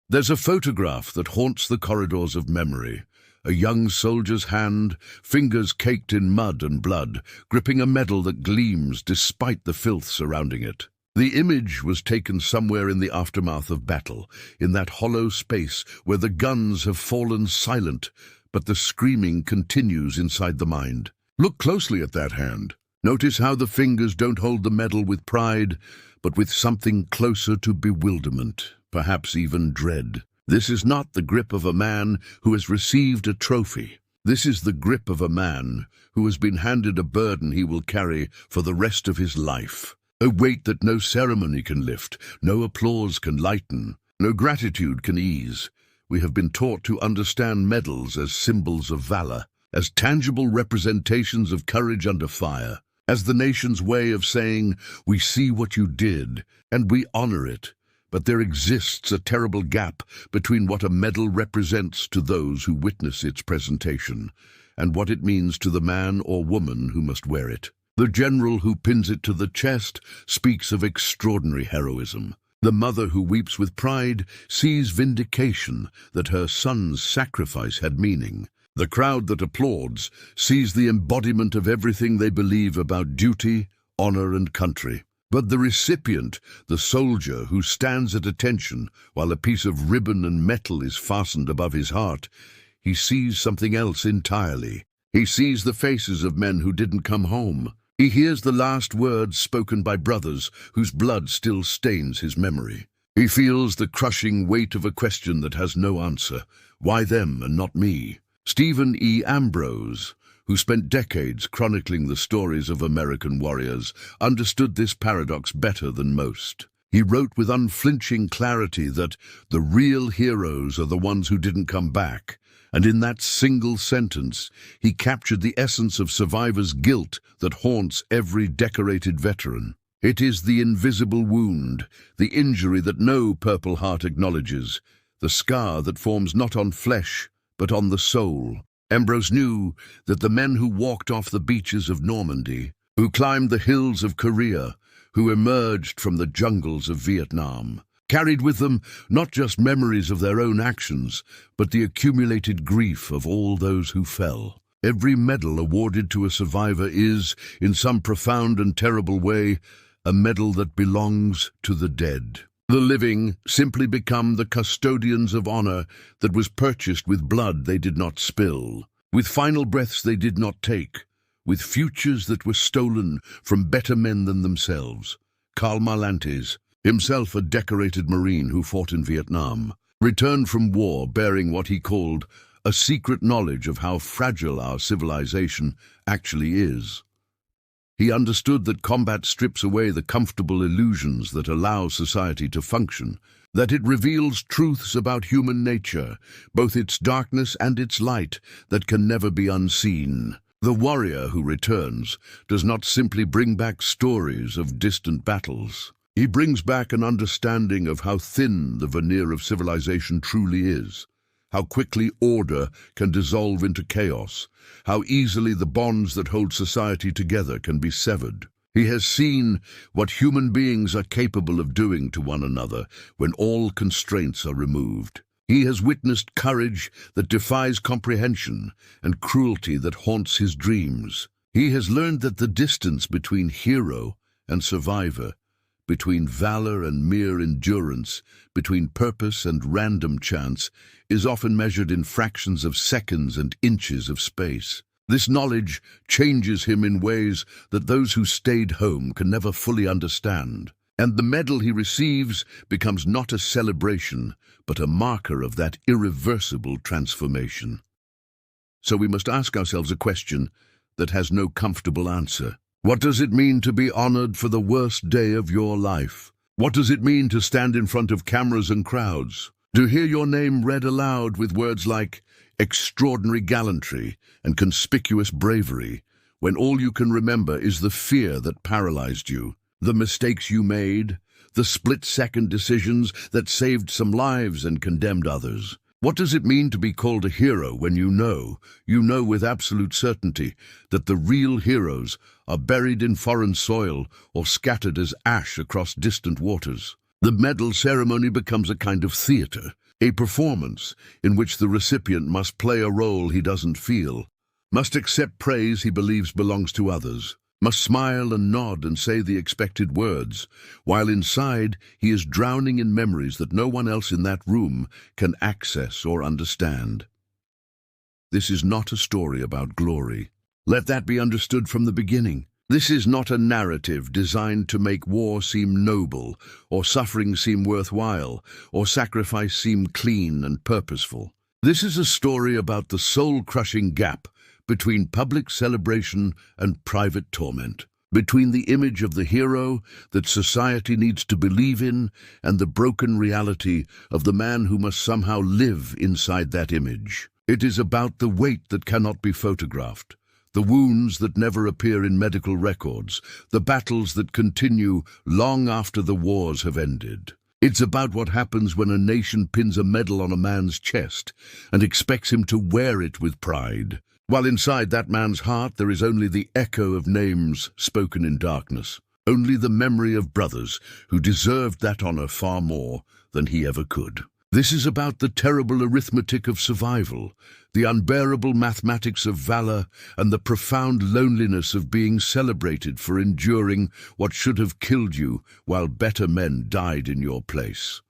There's a photograph that haunts the corridors of memory. A young soldier's hand, fingers caked in mud and blood, gripping a medal that gleams despite the filth surrounding it. The image was taken somewhere in the aftermath of battle, in that hollow space where the guns have fallen silent, but the screaming continues inside the mind. Look closely at that hand. Notice how the fingers don't hold the medal with pride, but with something closer to bewilderment, perhaps even dread. This is not the grip of a man who has received a trophy. This is the grip of a man who has been handed a burden he will carry for the rest of his life. A weight that no ceremony can lift, no applause can lighten, no gratitude can ease. We have been taught to understand medals as symbols of valor, as tangible representations of courage under fire, as the nation's way of saying, "We see what you did, and we honor it." But there exists a terrible gap between what a medal represents to those who witness its presentation, and what it means to the man or woman who must wear it. The general who pins it to the chest speaks of extraordinary heroism. The mother who weeps with pride sees vindication that her son's sacrifice had meaning. The crowd that applauds sees the embodiment of everything they believe about duty, honor, and country. But the recipient, the soldier who stands at attention while a piece of ribbon and metal is fastened above his heart, he sees something else entirely. He sees the faces of men who didn't come home. He hears the last words spoken by brothers whose blood still stains his memory. He feels the crushing weight of a question that has no answer. Why them and not me? Stephen E. Ambrose, who spent decades chronicling the stories of American warriors, understood this paradox better than most. He wrote with unflinching clarity that the real heroes are the ones who didn't come back, and in that single sentence, he captured the essence of survivor's guilt that haunts every decorated veteran. It is the invisible wound, the injury that no Purple Heart acknowledges, the scar that forms not on flesh, but on the soul. Ambrose knew that the men who walked off the beaches of Normandy, who climbed the hills of Korea, who emerged from the jungles of Vietnam, carried with them not just memories of their own actions, but the accumulated grief of all those who fell. Every medal awarded to a survivor is, in some profound and terrible way, a medal that belongs to the dead. The living simply become the custodians of honor that was purchased with blood they did not spill, with final breaths they did not take, with futures that were stolen from better men than themselves. Karl Marlantes, himself a decorated Marine who fought in Vietnam, returned from war bearing what he called a secret knowledge of how fragile our civilization actually is. He understood that combat strips away the comfortable illusions that allow society to function, that it reveals truths about human nature, both its darkness and its light, that can never be unseen. The warrior who returns does not simply bring back stories of distant battles. He brings back an understanding of how thin the veneer of civilization truly is, how quickly order can dissolve into chaos, how easily the bonds that hold society together can be severed. He has seen what human beings are capable of doing to one another when all constraints are removed. He has witnessed courage that defies comprehension and cruelty that haunts his dreams. He has learned that the distance between hero and survivor, between valor and mere endurance, between purpose and random chance, is often measured in fractions of seconds and inches of space. This knowledge changes him in ways that those who stayed home can never fully understand. And the medal he receives becomes not a celebration, but a marker of that irreversible transformation. So we must ask ourselves a question that has no comfortable answer. What does it mean to be honored for the worst day of your life? What does it mean to stand in front of cameras and crowds? To hear your name read aloud with words like extraordinary gallantry and conspicuous bravery, when all you can remember is the fear that paralyzed you, the mistakes you made, the split-second decisions that saved some lives and condemned others. What does it mean to be called a hero when you know with absolute certainty that the real heroes are buried in foreign soil or scattered as ash across distant waters? The medal ceremony becomes a kind of theater, A performance in which the recipient must play a role he doesn't feel, must accept praise he believes belongs to others, must smile and nod and say the expected words, while inside he is drowning in memories that no one else in that room can access or understand. This is not a story about glory. Let that be understood from the beginning. This is not a narrative designed to make war seem noble, or suffering seem worthwhile, or sacrifice seem clean and purposeful. This is a story about the soul-crushing gap between public celebration and private torment, between the image of the hero that society needs to believe in and the broken reality of the man who must somehow live inside that image. It is about the weight that cannot be photographed, the wounds that never appear in medical records, the battles that continue long after the wars have ended. It's about what happens when a nation pins a medal on a man's chest and expects him to wear it with pride, while inside that man's heart there is only the echo of names spoken in darkness, only the memory of brothers who deserved that honor far more than he ever could. This is about the terrible arithmetic of survival, the unbearable mathematics of valor, and the profound loneliness of being celebrated for enduring what should have killed you while better men died in your place.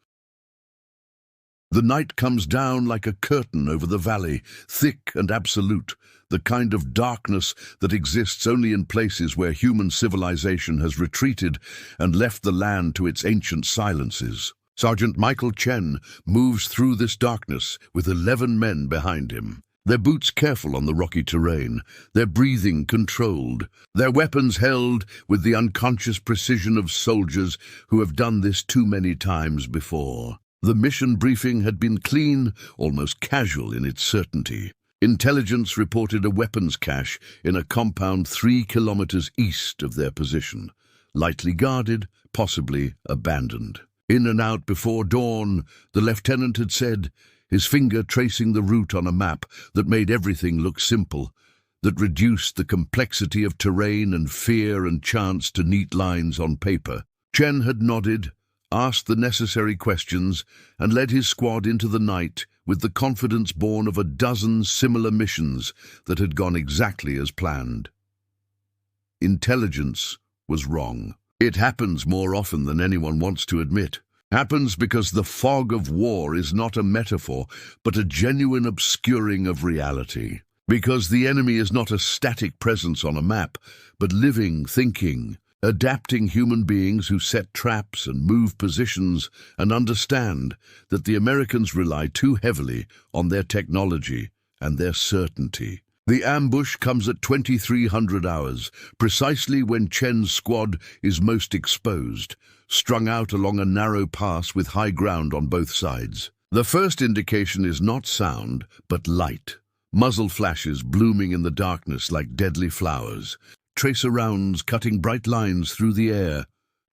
The night comes down like a curtain over the valley, thick and absolute, the kind of darkness that exists only in places where human civilization has retreated and left the land to its ancient silences. Sergeant Michael Chen moves through this darkness with 11 men behind him, their boots careful on the rocky terrain, their breathing controlled, their weapons held with the unconscious precision of soldiers who have done this too many times before. The mission briefing had been clean, almost casual in its certainty. Intelligence reported a weapons cache in a compound 3 kilometers east of their position, lightly guarded, possibly abandoned. In and out before dawn, the lieutenant had said, his finger tracing the route on a map that made everything look simple, that reduced the complexity of terrain and fear and chance to neat lines on paper. Chen had nodded, asked the necessary questions, and led his squad into the night with the confidence born of a dozen similar missions that had gone exactly as planned. Intelligence was wrong. It happens more often than anyone wants to admit. Happens because the fog of war is not a metaphor, but a genuine obscuring of reality. Because the enemy is not a static presence on a map, but living, thinking, adapting human beings who set traps and move positions and understand that the Americans rely too heavily on their technology and their certainty. The ambush comes at 2300 hours, precisely when Chen's squad is most exposed, strung out along a narrow pass with high ground on both sides. The first indication is not sound, but light. Muzzle flashes blooming in the darkness like deadly flowers, tracer rounds cutting bright lines through the air,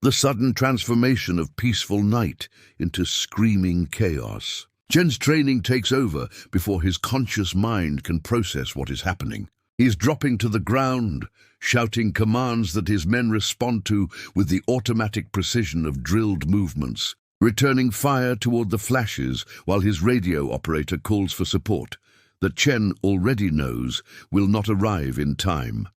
the sudden transformation of peaceful night into screaming chaos. Chen's training takes over before his conscious mind can process what is happening. He is dropping to the ground, shouting commands that his men respond to with the automatic precision of drilled movements, returning fire toward the flashes while his radio operator calls for support that Chen already knows will not arrive in time.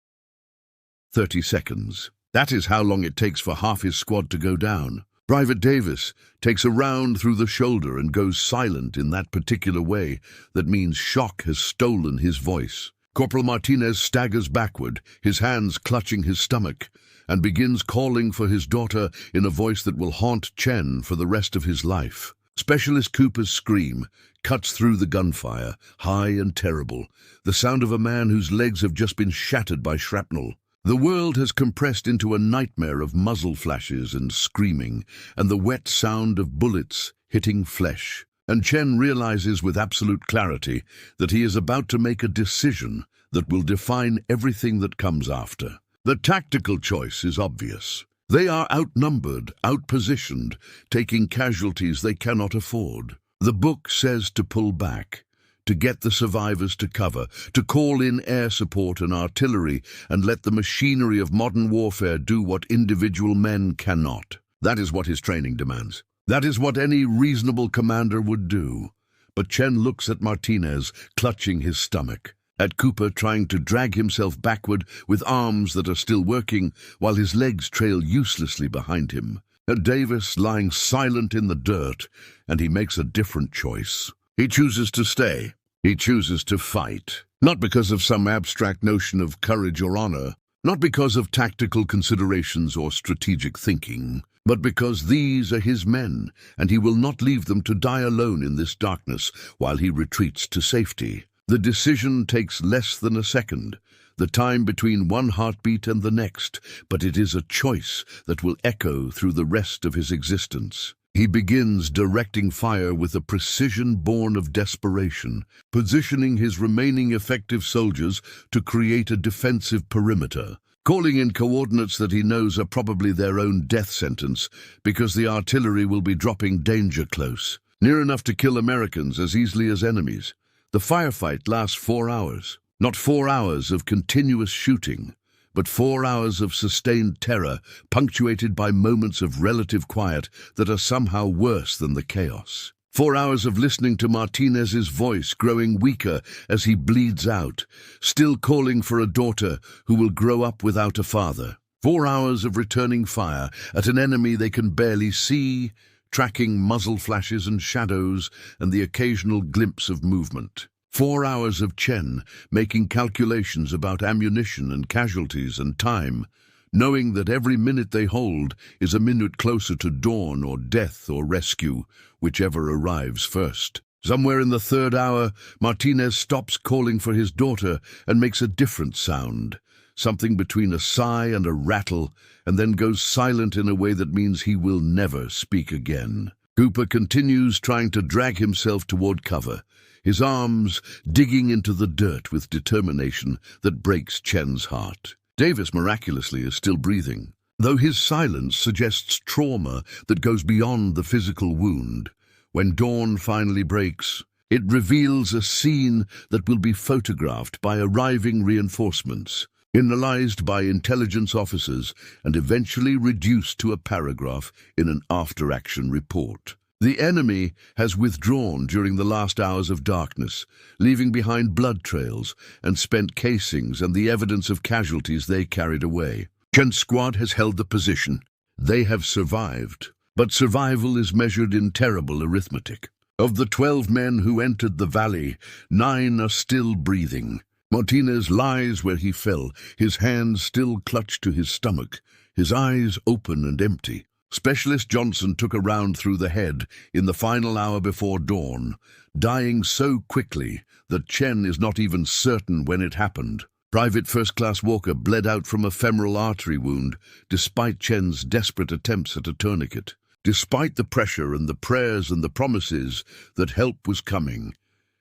30 seconds. That is how long it takes for half his squad to go down. Private Davis takes a round through the shoulder and goes silent in that particular way that means shock has stolen his voice. Corporal Martinez staggers backward, his hands clutching his stomach, and begins calling for his daughter in a voice that will haunt Chen for the rest of his life. Specialist Cooper's scream cuts through the gunfire, high and terrible, the sound of a man whose legs have just been shattered by shrapnel. The world has compressed into a nightmare of muzzle flashes and screaming, and the wet sound of bullets hitting flesh. And Chen realizes with absolute clarity that he is about to make a decision that will define everything that comes after. The tactical choice is obvious. They are outnumbered, outpositioned, taking casualties they cannot afford. The book says to pull back, to get the survivors to cover, to call in air support and artillery, and let the machinery of modern warfare do what individual men cannot. That is what his training demands. That is what any reasonable commander would do. But Chen looks at Martinez, clutching his stomach, at Cooper trying to drag himself backward with arms that are still working while his legs trail uselessly behind him, at Davis lying silent in the dirt, and he makes a different choice. He chooses to stay. He chooses to fight. Not because of some abstract notion of courage or honor, not because of tactical considerations or strategic thinking, but because these are his men, and he will not leave them to die alone in this darkness while he retreats to safety. The decision takes less than a second, the time between one heartbeat and the next, but it is a choice that will echo through the rest of his existence. He begins directing fire with a precision born of desperation, positioning his remaining effective soldiers to create a defensive perimeter, calling in coordinates that he knows are probably their own death sentence because the artillery will be dropping danger close, near enough to kill Americans as easily as enemies. The firefight lasts 4 hours. Not 4 hours of continuous shooting, but 4 hours of sustained terror, punctuated by moments of relative quiet that are somehow worse than the chaos. 4 hours of listening to Martinez's voice growing weaker as he bleeds out, still calling for a daughter who will grow up without a father. 4 hours of returning fire at an enemy they can barely see, tracking muzzle flashes and shadows and the occasional glimpse of movement. 4 hours of Chen making calculations about ammunition and casualties and time, knowing that every minute they hold is a minute closer to dawn or death or rescue, whichever arrives first. Somewhere in the 3rd hour, Martinez stops calling for his daughter and makes a different sound, something between a sigh and a rattle, and then goes silent in a way that means he will never speak again. Cooper continues trying to drag himself toward cover, his arms digging into the dirt with determination that breaks Chen's heart. Davis miraculously is still breathing, though his silence suggests trauma that goes beyond the physical wound. When dawn finally breaks, it reveals a scene that will be photographed by arriving reinforcements, analyzed by intelligence officers, and eventually reduced to a paragraph in an after-action report. The enemy has withdrawn during the last hours of darkness, leaving behind blood trails and spent casings and the evidence of casualties they carried away. Chen's squad has held the position. They have survived, but survival is measured in terrible arithmetic. Of the 12 men who entered the valley, 9 are still breathing. Martinez lies where he fell, his hands still clutched to his stomach, his eyes open and empty. Specialist Johnson took a round through the head in the final hour before dawn, dying so quickly that Chen is not even certain when it happened. Private First Class Walker bled out from a femoral artery wound, despite Chen's desperate attempts at a tourniquet. Despite the pressure and the prayers and the promises that help was coming.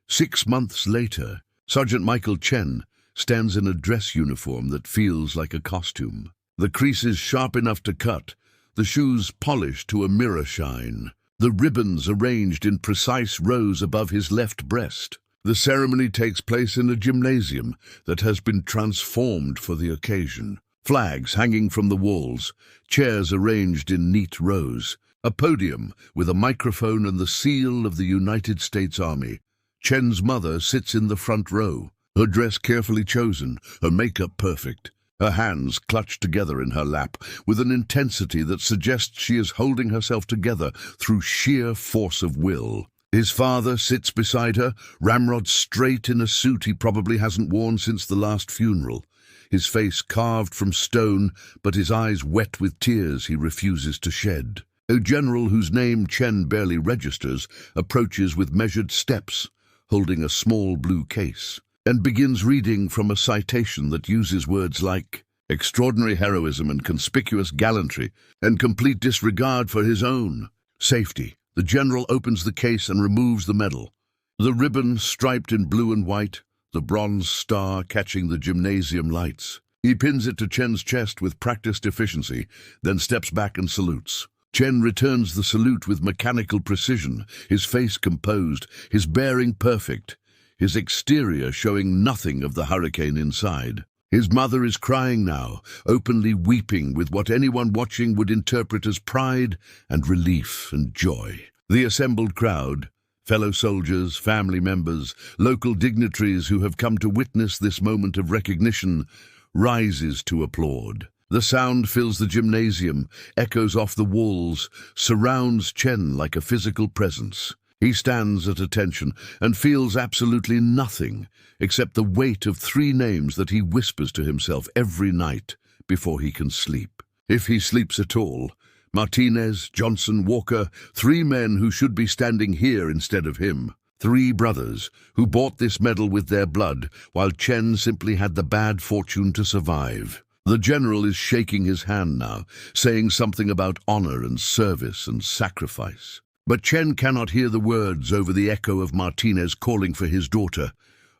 6 months later, Sergeant Michael Chen stands in a dress uniform that feels like a costume. The creases sharp enough to cut, the shoes polished to a mirror shine, the ribbons arranged in precise rows above his left breast. The ceremony takes place in a gymnasium that has been transformed for the occasion. Flags hanging from the walls, chairs arranged in neat rows, a podium with a microphone and the seal of the United States Army. Chen's mother sits in the front row, her dress carefully chosen, her makeup perfect. Her hands clutched together in her lap with an intensity that suggests she is holding herself together through sheer force of will. His father sits beside her, ramrod straight in a suit he probably hasn't worn since the last funeral. His face carved from stone, but his eyes wet with tears he refuses to shed. A general whose name Chen barely registers approaches with measured steps, holding a small blue case, and begins reading from a citation that uses words like extraordinary heroism and conspicuous gallantry and complete disregard for his own safety. The general opens the case and removes the medal. The ribbon striped in blue and white, the bronze star catching the gymnasium lights. He pins it to Chen's chest with practiced efficiency, then steps back and salutes. Chen returns the salute with mechanical precision, his face composed, his bearing perfect, his exterior showing nothing of the hurricane inside. His mother is crying now, openly weeping with what anyone watching would interpret as pride and relief and joy. The assembled crowd, fellow soldiers, family members, local dignitaries who have come to witness this moment of recognition, rises to applaud. The sound fills the gymnasium, echoes off the walls, surrounds Chen like a physical presence. He stands at attention and feels absolutely nothing except the weight of 3 names that he whispers to himself every night before he can sleep. If he sleeps at all, Martinez, Johnson, Walker, 3 men who should be standing here instead of him. 3 brothers who bought this medal with their blood, while Chen simply had the bad fortune to survive. The general is shaking his hand now, saying something about honor and service and sacrifice. But Chen cannot hear the words over the echo of Martinez calling for his daughter,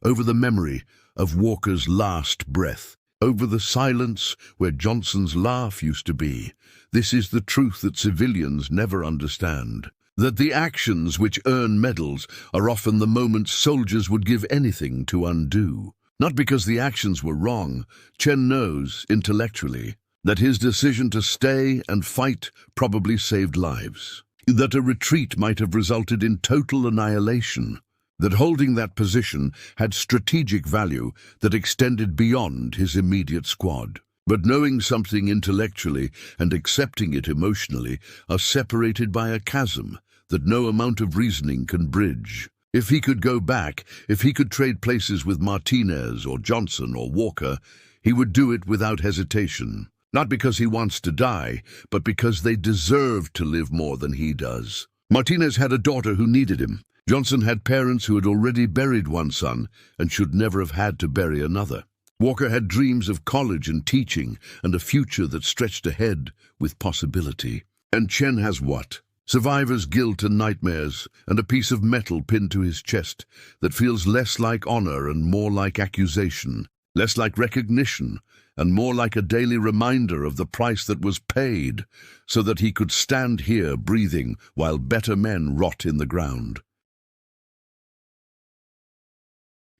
over the memory of Walker's last breath, over the silence where Johnson's laugh used to be. This is the truth that civilians never understand. That the actions which earn medals are often the moments soldiers would give anything to undo. Not because the actions were wrong. Chen knows, intellectually, that his decision to stay and fight probably saved lives. That a retreat might have resulted in total annihilation. That holding that position had strategic value that extended beyond his immediate squad. But knowing something intellectually and accepting it emotionally are separated by a chasm that no amount of reasoning can bridge. If he could go back, if he could trade places with Martinez or Johnson or Walker, he would do it without hesitation. Not because he wants to die, but because they deserve to live more than he does. Martinez had a daughter who needed him. Johnson had parents who had already buried one son and should never have had to bury another. Walker had dreams of college and teaching and a future that stretched ahead with possibility. And Chen has what? Survivor's guilt and nightmares, and a piece of metal pinned to his chest that feels less like honor and more like accusation, less like recognition, and more like a daily reminder of the price that was paid so that he could stand here breathing while better men rot in the ground.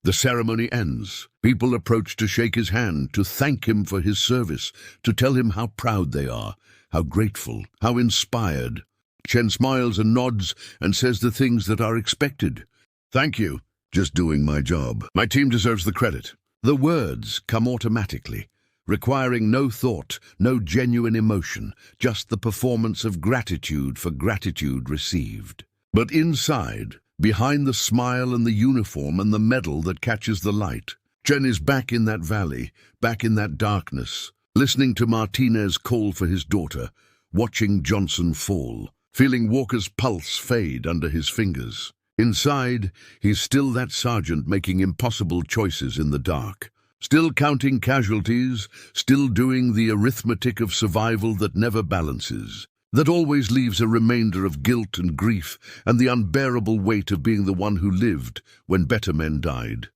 The ceremony ends. People approach to shake his hand, to thank him for his service, to tell him how proud they are, how grateful, how inspired. Chen smiles and nods and says the things that are expected. Thank you. Just doing my job. My team deserves the credit. The words come automatically, requiring no thought, no genuine emotion, just the performance of gratitude for gratitude received. But inside, behind the smile and the uniform and the medal that catches the light, Chen is back in that valley, back in that darkness, listening to Martinez call for his daughter, watching Johnson fall, feeling Walker's pulse fade under his fingers. Inside, he's still that sergeant making impossible choices in the dark, still counting casualties, still doing the arithmetic of survival that never balances, that always leaves a remainder of guilt and grief and the unbearable weight of being the one who lived when better men died.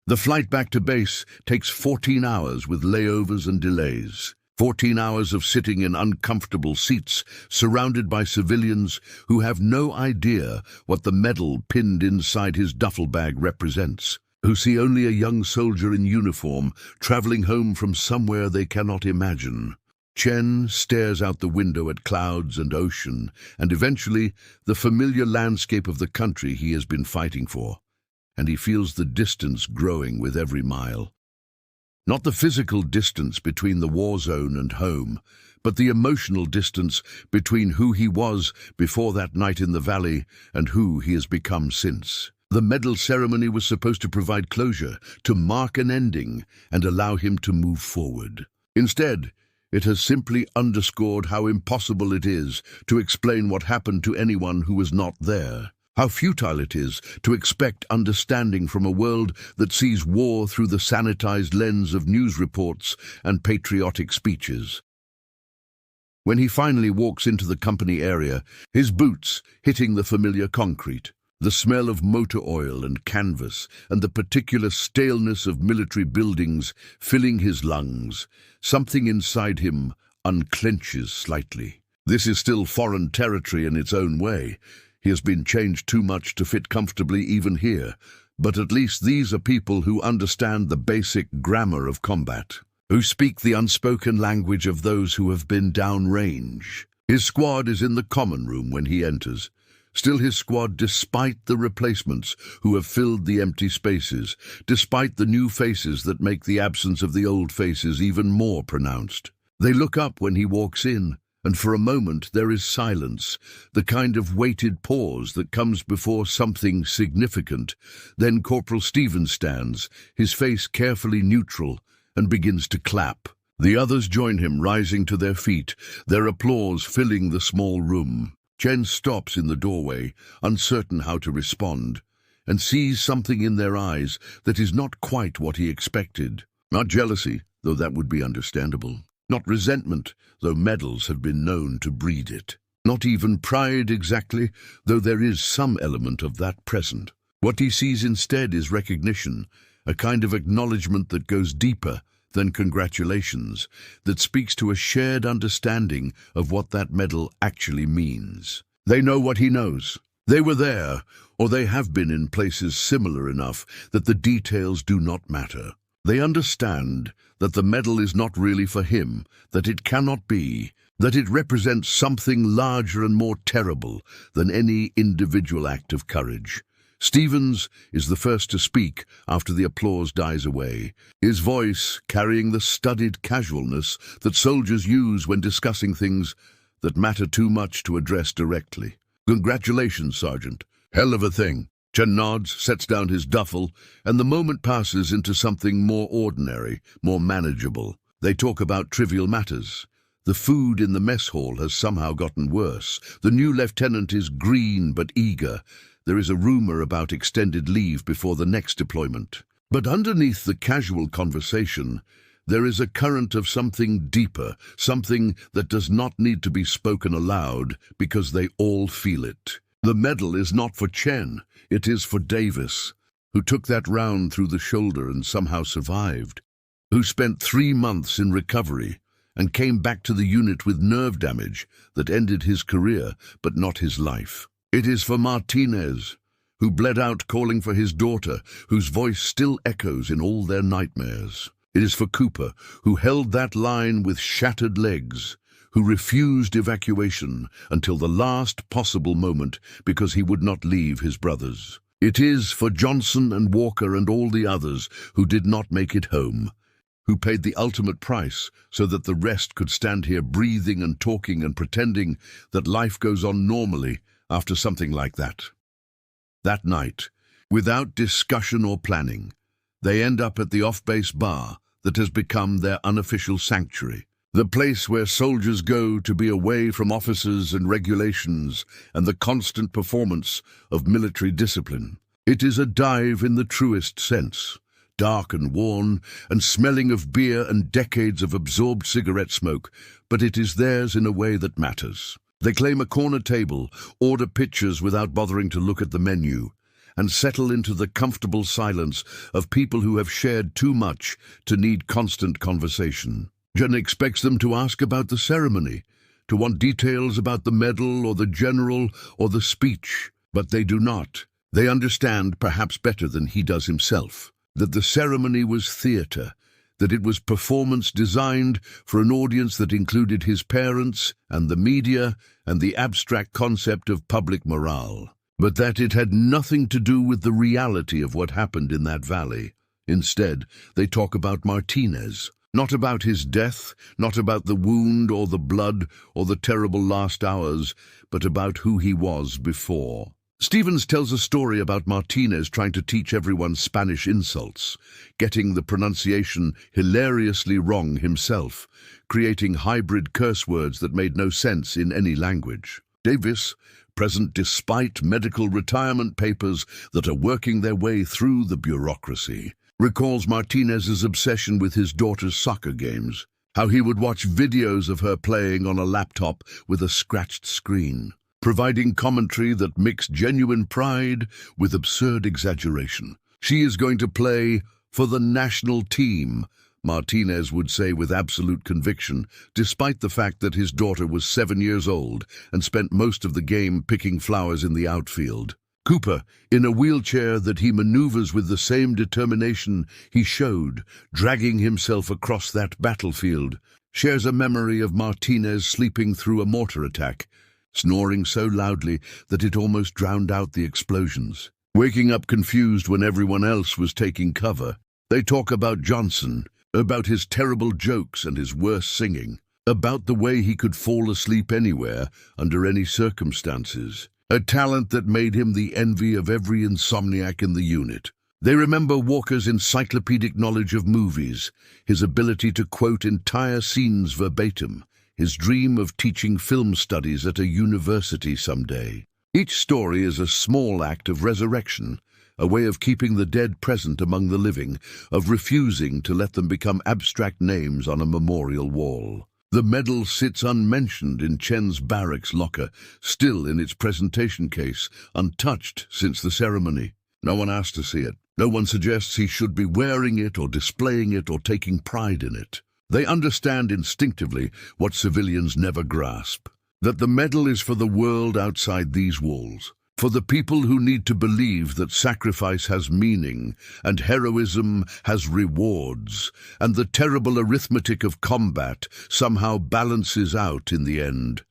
The flight back to base takes 14 hours with layovers and delays. 14 hours of sitting in uncomfortable seats, surrounded by civilians who have no idea what the medal pinned inside his duffel bag represents, who see only a young soldier in uniform traveling home from somewhere they cannot imagine. Chen stares out the window at clouds and ocean, and eventually the familiar landscape of the country he has been fighting for, and he feels the distance growing with every mile. Not the physical distance between the war zone and home, but the emotional distance between who he was before that night in the valley and who he has become since. The medal ceremony was supposed to provide closure, to mark an ending, and allow him to move forward. Instead, it has simply underscored how impossible it is to explain what happened to anyone who was not there. How futile it is to expect understanding from a world that sees war through the sanitized lens of news reports and patriotic speeches. When he finally walks into the company area, his boots hitting the familiar concrete, the smell of motor oil and canvas, and the particular staleness of military buildings filling his lungs, something inside him unclenches slightly. This is still foreign territory in its own way. He has been changed too much to fit comfortably even here, But at least these are people who understand the basic grammar of combat, who speak the unspoken language of those who have been downrange. His squad is in the common room when he enters. Still his squad, despite the replacements who have filled the empty spaces, despite the new faces that make the absence of the old faces even more pronounced. They look up when he walks in, and for a moment there is silence, the kind of weighted pause that comes before something significant. Then Corporal Stevens stands, his face carefully neutral, and begins to clap. The others join him, rising to their feet, their applause filling the small room. Chen stops in the doorway, uncertain how to respond, and sees something in their eyes that is not quite what he expected. Not jealousy, though that would be understandable. Not resentment, though medals have been known to breed it. Not even pride exactly, though there is some element of that present. What he sees instead is recognition, a kind of acknowledgement that goes deeper than congratulations, that speaks to a shared understanding of what that medal actually means. They know what he knows. They were there, or they have been in places similar enough that the details do not matter. They understand that the medal is not really for him, that it cannot be, that it represents something larger and more terrible than any individual act of courage. Stevens is the first to speak after the applause dies away, his voice carrying the studied casualness that soldiers use when discussing things that matter too much to address directly. "Congratulations, Sergeant. Hell of a thing." Chen nods, sets down his duffel, and the moment passes into something more ordinary, more manageable. They talk about trivial matters. The food in the mess hall has somehow gotten worse. The new lieutenant is green but eager. There is a rumor about extended leave before the next deployment. But underneath the casual conversation, there is a current of something deeper, something that does not need to be spoken aloud because they all feel it. The medal is not for Chen, it is for Davis, who took that round through the shoulder and somehow survived, who spent 3 months in recovery and came back to the unit with nerve damage that ended his career but not his life. It is for Martinez, who bled out calling for his daughter, whose voice still echoes in all their nightmares. It is for Cooper, who held that line with shattered legs, who refused evacuation until the last possible moment because he would not leave his brothers. It is for Johnson and Walker and all the others who did not make it home, who paid the ultimate price so that the rest could stand here breathing and talking and pretending that life goes on normally after something like that. That night, without discussion or planning, they end up at the off-base bar that has become their unofficial sanctuary, the place where soldiers go to be away from officers and regulations and the constant performance of military discipline. It is a dive in the truest sense, dark and worn and smelling of beer and decades of absorbed cigarette smoke, but it is theirs in a way that matters. They claim a corner table, order pitchers without bothering to look at the menu, and settle into the comfortable silence of people who have shared too much to need constant conversation. Jen expects them to ask about the ceremony, to want details about the medal or the general or the speech, but they do not. They understand, perhaps better than he does himself, that the ceremony was theatre, that it was performance designed for an audience that included his parents and the media and the abstract concept of public morale, but that it had nothing to do with the reality of what happened in that valley. Instead, they talk about Martinez, not about his death, not about the wound or the blood or the terrible last hours, but about who he was before. Stevens tells a story about Martinez trying to teach everyone Spanish insults, getting the pronunciation hilariously wrong himself, creating hybrid curse words that made no sense in any language. Davis, present despite medical retirement papers that are working their way through the bureaucracy, recalls Martinez's obsession with his daughter's soccer games, how he would watch videos of her playing on a laptop with a scratched screen, providing commentary that mixed genuine pride with absurd exaggeration. She is going to play for the national team, Martinez would say with absolute conviction, despite the fact that his daughter was 7 years old and spent most of the game picking flowers in the outfield. Cooper, in a wheelchair that he maneuvers with the same determination he showed, dragging himself across that battlefield, shares a memory of Martinez sleeping through a mortar attack, snoring so loudly that it almost drowned out the explosions. Waking up confused when everyone else was taking cover, they talk about Johnson, about his terrible jokes and his worse singing, about the way he could fall asleep anywhere, under any circumstances, a talent that made him the envy of every insomniac in the unit. They remember Walker's encyclopedic knowledge of movies, his ability to quote entire scenes verbatim, his dream of teaching film studies at a university someday. Each story is a small act of resurrection, a way of keeping the dead present among the living, of refusing to let them become abstract names on a memorial wall. The medal sits unmentioned in Chen's barracks locker, still in its presentation case, untouched since the ceremony. No one asked to see it. No one suggests he should be wearing it or displaying it or taking pride in it. They understand instinctively what civilians never grasp, that the medal is for the world outside these walls, for the people who need to believe that sacrifice has meaning and heroism has rewards, and the terrible arithmetic of combat somehow balances out in the end.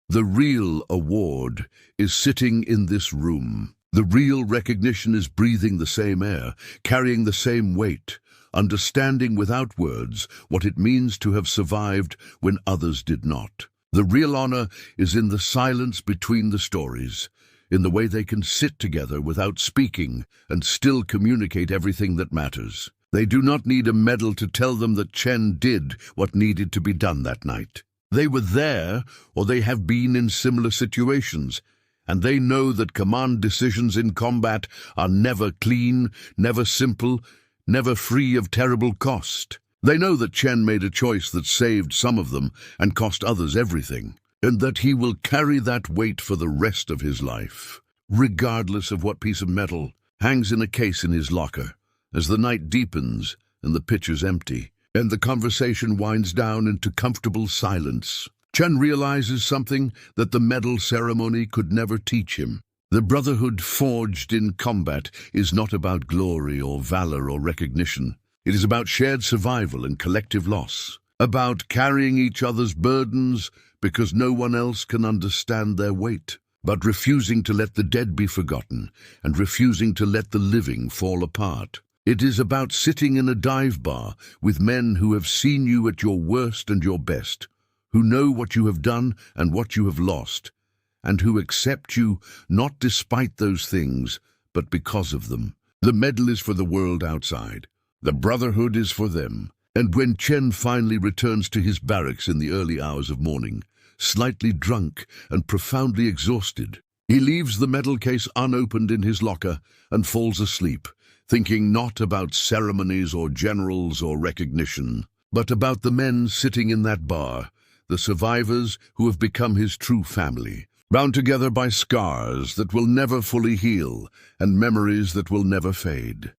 The real award is sitting in this room. The real recognition is breathing the same air, carrying the same weight, understanding without words what it means to have survived when others did not. The real honor is in the silence between the stories, in the way they can sit together without speaking and still communicate everything that matters. They do not need a medal to tell them that Chen did what needed to be done that night. They were there, or they have been in similar situations, and they know that command decisions in combat are never clean, never simple, never free of terrible cost. They know that Chen made a choice that saved some of them and cost others everything, and that he will carry that weight for the rest of his life, regardless of what piece of metal hangs in a case in his locker. As the night deepens and the pitcher's empty, and the conversation winds down into comfortable silence, Chen realizes something that the medal ceremony could never teach him. The brotherhood forged in combat is not about glory or valor or recognition. It is about shared survival and collective loss, about carrying each other's burdens because no one else can understand their weight, but refusing to let the dead be forgotten and refusing to let the living fall apart. It is about sitting in a dive bar with men who have seen you at your worst and your best, who know what you have done and what you have lost, and who accept you not despite those things, but because of them. The medal is for the world outside. The brotherhood is for them. And when Chen finally returns to his barracks in the early hours of morning, slightly drunk and profoundly exhausted, he leaves the medal case unopened in his locker and falls asleep, thinking not about ceremonies or generals or recognition, but about the men sitting in that bar, the survivors who have become his true family, bound together by scars that will never fully heal and memories that will never fade.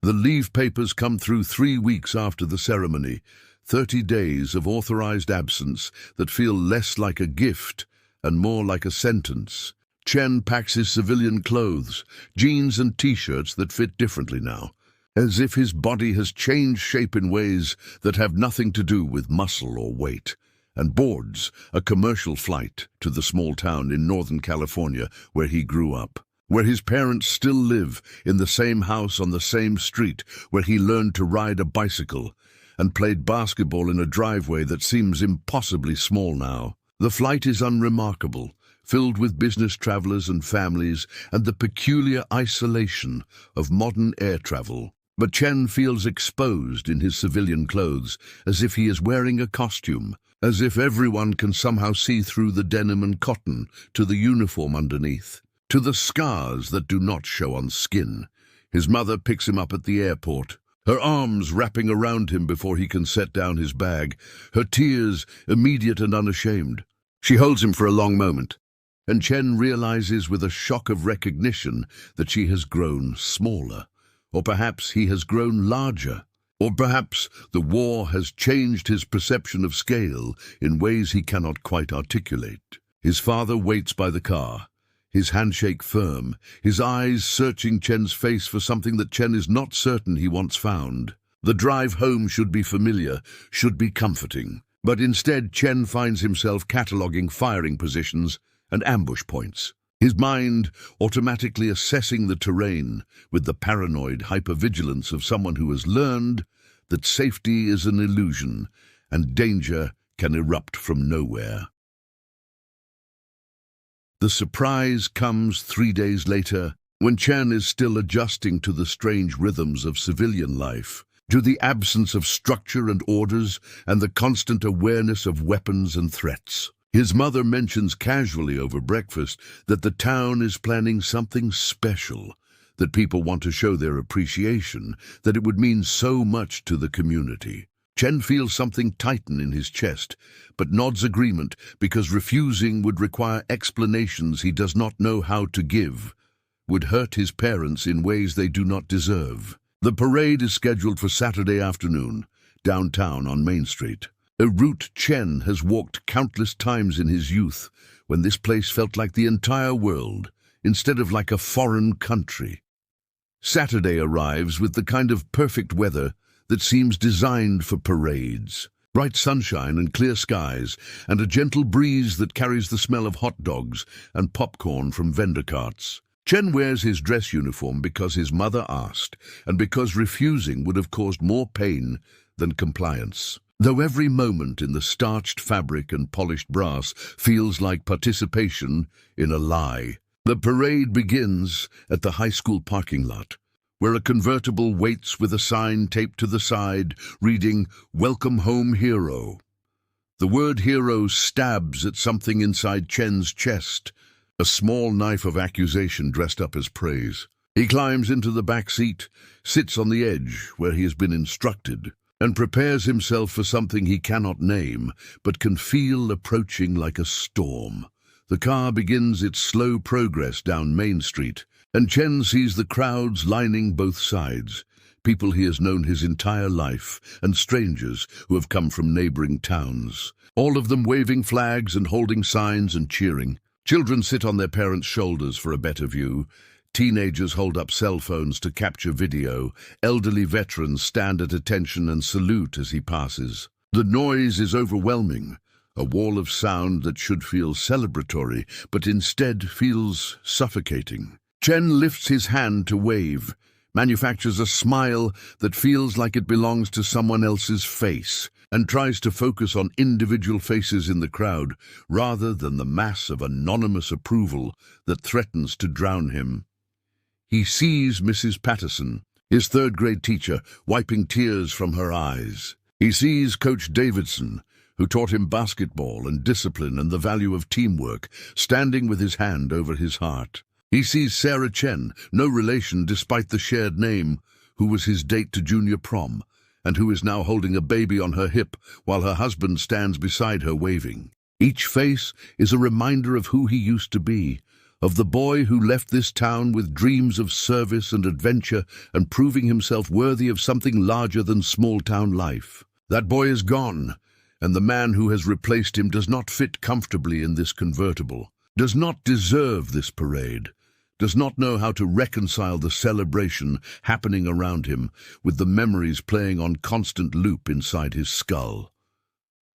The leave papers come through 3 weeks after the ceremony, 30 days of authorized absence that feel less like a gift and more like a sentence. Chen packs his civilian clothes, jeans and t-shirts that fit differently now, as if his body has changed shape in ways that have nothing to do with muscle or weight, and boards a commercial flight to the small town in Northern California where he grew up, where his parents still live in the same house on the same street where he learned to ride a bicycle and played basketball in a driveway that seems impossibly small now. The flight is unremarkable, filled with business travelers and families and the peculiar isolation of modern air travel. But Chen feels exposed in his civilian clothes, as if he is wearing a costume, as if everyone can somehow see through the denim and cotton to the uniform underneath, to the scars that do not show on skin. His mother picks him up at the airport, her arms wrapping around him before he can set down his bag, her tears immediate and unashamed. She holds him for a long moment, and Chen realizes with a shock of recognition that she has grown smaller, or perhaps he has grown larger, or perhaps the war has changed his perception of scale in ways he cannot quite articulate. His father waits by the car, his handshake firm, his eyes searching Chen's face for something that Chen is not certain he once found. The drive home should be familiar, should be comforting. But instead, Chen finds himself cataloguing firing positions and ambush points. His mind automatically assessing the terrain with the paranoid hypervigilance of someone who has learned that safety is an illusion and danger can erupt from nowhere. The surprise comes 3 days later, when Chen is still adjusting to the strange rhythms of civilian life, to the absence of structure and orders and the constant awareness of weapons and threats. His mother mentions casually over breakfast that the town is planning something special, that people want to show their appreciation, that it would mean so much to the community. Chen feels something tighten in his chest, but nods agreement because refusing would require explanations he does not know how to give, would hurt his parents in ways they do not deserve. The parade is scheduled for Saturday afternoon, downtown on Main Street. A route Chen has walked countless times in his youth, when this place felt like the entire world, instead of like a foreign country. Saturday arrives with the kind of perfect weather that seems designed for parades. Bright sunshine and clear skies, and a gentle breeze that carries the smell of hot dogs and popcorn from vendor carts. Chen wears his dress uniform because his mother asked, and because refusing would have caused more pain than compliance. Though every moment in the starched fabric and polished brass feels like participation in a lie. The parade begins at the high school parking lot, where a convertible waits with a sign taped to the side reading, "Welcome home, hero." The word hero stabs at something inside Chen's chest, a small knife of accusation dressed up as praise. He climbs into the back seat, sits on the edge where he has been instructed, and prepares himself for something he cannot name, but can feel approaching like a storm. The car begins its slow progress down Main Street, and Chen sees the crowds lining both sides, people he has known his entire life, and strangers who have come from neighboring towns, all of them waving flags and holding signs and cheering. Children sit on their parents' shoulders for a better view. Teenagers hold up cell phones to capture video. Elderly veterans stand at attention and salute as he passes. The noise is overwhelming, a wall of sound that should feel celebratory, but instead feels suffocating. Chen lifts his hand to wave, manufactures a smile that feels like it belongs to someone else's face, and tries to focus on individual faces in the crowd rather than the mass of anonymous approval that threatens to drown him. He sees Mrs. Patterson, his third-grade teacher, wiping tears from her eyes. He sees Coach Davidson, who taught him basketball and discipline and the value of teamwork, standing with his hand over his heart. He sees Sarah Chen, no relation despite the shared name, who was his date to junior prom, and who is now holding a baby on her hip while her husband stands beside her waving. Each face is a reminder of who he used to be, of the boy who left this town with dreams of service and adventure and proving himself worthy of something larger than small-town life. That boy is gone, and the man who has replaced him does not fit comfortably in this convertible, does not deserve this parade, does not know how to reconcile the celebration happening around him with the memories playing on constant loop inside his skull.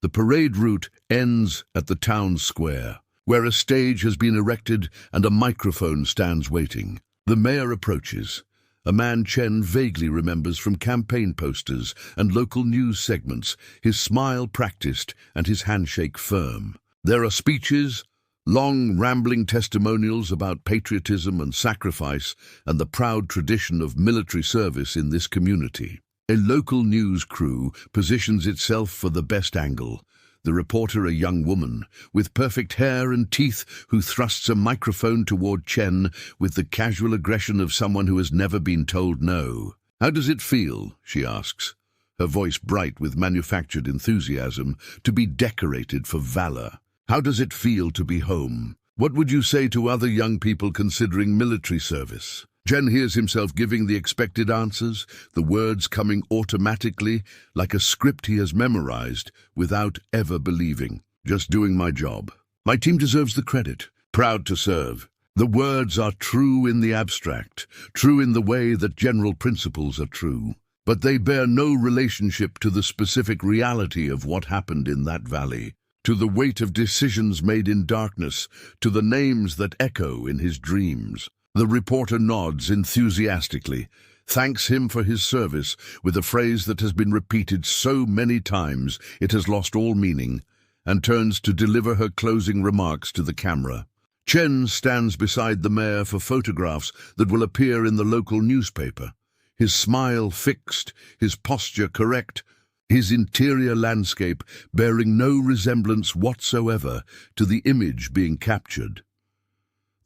The parade route ends at the town square, where a stage has been erected and a microphone stands waiting. The mayor approaches, a man Chen vaguely remembers from campaign posters and local news segments, his smile practiced and his handshake firm. There are speeches, long rambling testimonials about patriotism and sacrifice and the proud tradition of military service in this community. A local news crew positions itself for the best angle. The reporter, a young woman, with perfect hair and teeth, who thrusts a microphone toward Chen with the casual aggression of someone who has never been told no. "How does it feel?" she asks, her voice bright with manufactured enthusiasm, "to be decorated for valor? How does it feel to be home? What would you say to other young people considering military service?" Chen hears himself giving the expected answers, the words coming automatically, like a script he has memorized without ever believing. "Just doing my job. My team deserves the credit. Proud to serve. The words are true in the abstract, true in the way that general principles are true, but they bear no relationship to the specific reality of what happened in that valley, to the weight of decisions made in darkness, to the names that echo in his dreams. The reporter nods enthusiastically, thanks him for his service with a phrase that has been repeated so many times it has lost all meaning, and turns to deliver her closing remarks to the camera. Chen stands beside the mayor for photographs that will appear in the local newspaper, his smile fixed, his posture correct, his interior landscape bearing no resemblance whatsoever to the image being captured.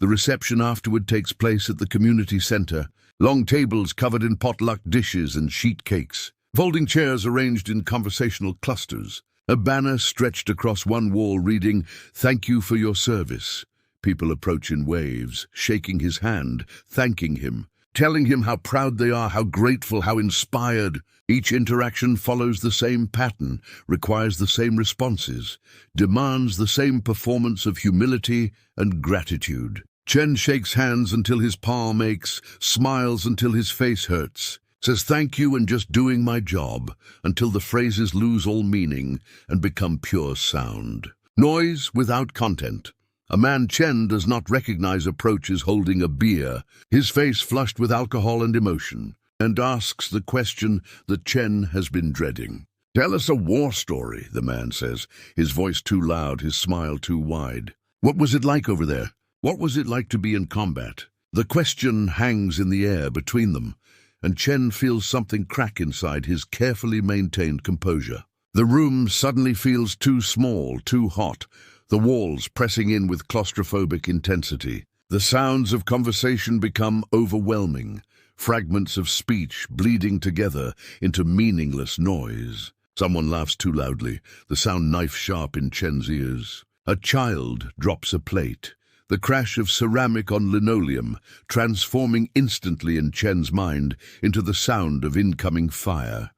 The reception afterward takes place at the community center, long tables covered in potluck dishes and sheet cakes, folding chairs arranged in conversational clusters, a banner stretched across one wall reading, "Thank you for your service." People approach in waves, shaking his hand, thanking him, telling him how proud they are, how grateful, how inspired. Each interaction follows the same pattern, requires the same responses, demands the same performance of humility and gratitude. Chen shakes hands until his palm aches, smiles until his face hurts, says thank you and just doing my job, until the phrases lose all meaning and become pure sound. Noise without content. A man Chen does not recognize approaches holding a beer, his face flushed with alcohol and emotion, and asks the question that Chen has been dreading. "Tell us a war story," the man says, his voice too loud, his smile too wide. "What was it like over there? What was it like to be in combat?" The question hangs in the air between them, and Chen feels something crack inside his carefully maintained composure. The room suddenly feels too small, too hot, the walls pressing in with claustrophobic intensity. The sounds of conversation become overwhelming, fragments of speech bleeding together into meaningless noise. Someone laughs too loudly, the sound knife-sharp in Chen's ears. A child drops a plate, the crash of ceramic on linoleum, transforming instantly in Chen's mind into the sound of incoming fire.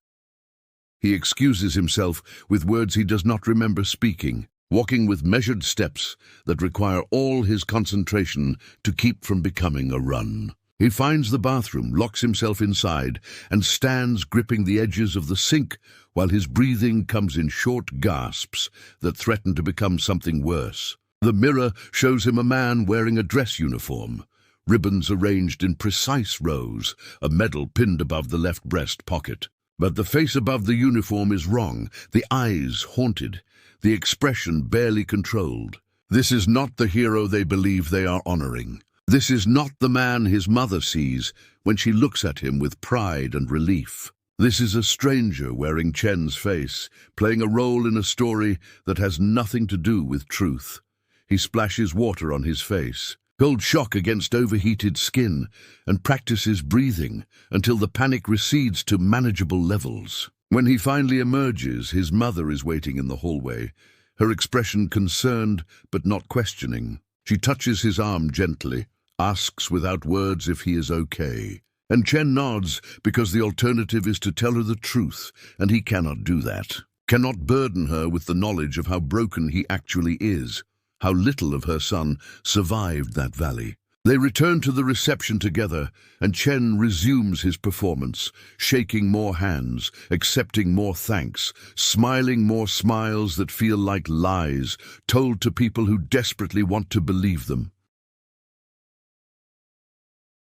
He excuses himself with words he does not remember speaking, walking with measured steps that require all his concentration to keep from becoming a run. He finds the bathroom, locks himself inside, and stands gripping the edges of the sink while his breathing comes in short gasps that threaten to become something worse. The mirror shows him a man wearing a dress uniform, ribbons arranged in precise rows, a medal pinned above the left breast pocket. But the face above the uniform is wrong, the eyes haunted, the expression barely controlled. This is not the hero they believe they are honoring. This is not the man his mother sees when she looks at him with pride and relief. This is a stranger wearing Chen's face, playing a role in a story that has nothing to do with truth. He splashes water on his face, cold shock against overheated skin, and practices breathing until the panic recedes to manageable levels. When he finally emerges, his mother is waiting in the hallway, her expression concerned but not questioning. She touches his arm gently, asks without words if he is okay. And Chen nods because the alternative is to tell her the truth, and he cannot do that. Cannot burden her with the knowledge of how broken he actually is, how little of her son survived that valley. They return to the reception together, and Chen resumes his performance, shaking more hands, accepting more thanks, smiling more smiles that feel like lies, told to people who desperately want to believe them.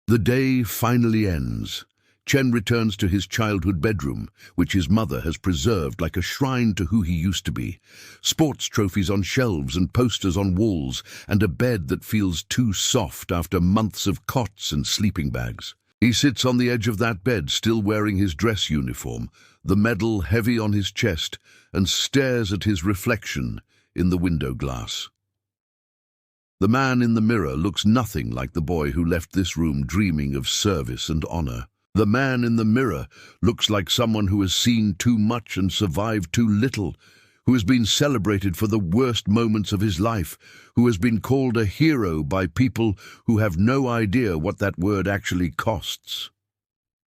The day finally ends. Chen returns to his childhood bedroom, which his mother has preserved like a shrine to who he used to be. Sports trophies on shelves and posters on walls, and a bed that feels too soft after months of cots and sleeping bags. He sits on the edge of that bed, still wearing his dress uniform, the medal heavy on his chest, and stares at his reflection in the window glass. The man in the mirror looks nothing like the boy who left this room dreaming of service and honor. The man in the mirror looks like someone who has seen too much and survived too little, who has been celebrated for the worst moments of his life, who has been called a hero by people who have no idea what that word actually costs.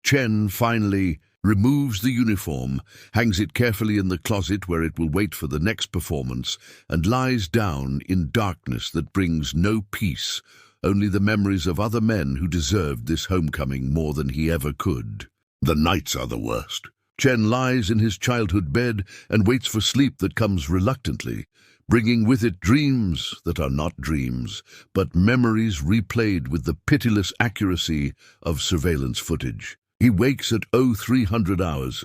Chen finally removes the uniform, hangs it carefully in the closet where it will wait for the next performance, and lies down in darkness that brings no peace, only the memories of other men who deserved this homecoming more than he ever could. The nights are the worst. Chen lies in his childhood bed and waits for sleep that comes reluctantly, bringing with it dreams that are not dreams, but memories replayed with the pitiless accuracy of surveillance footage. He wakes at 0300 hours,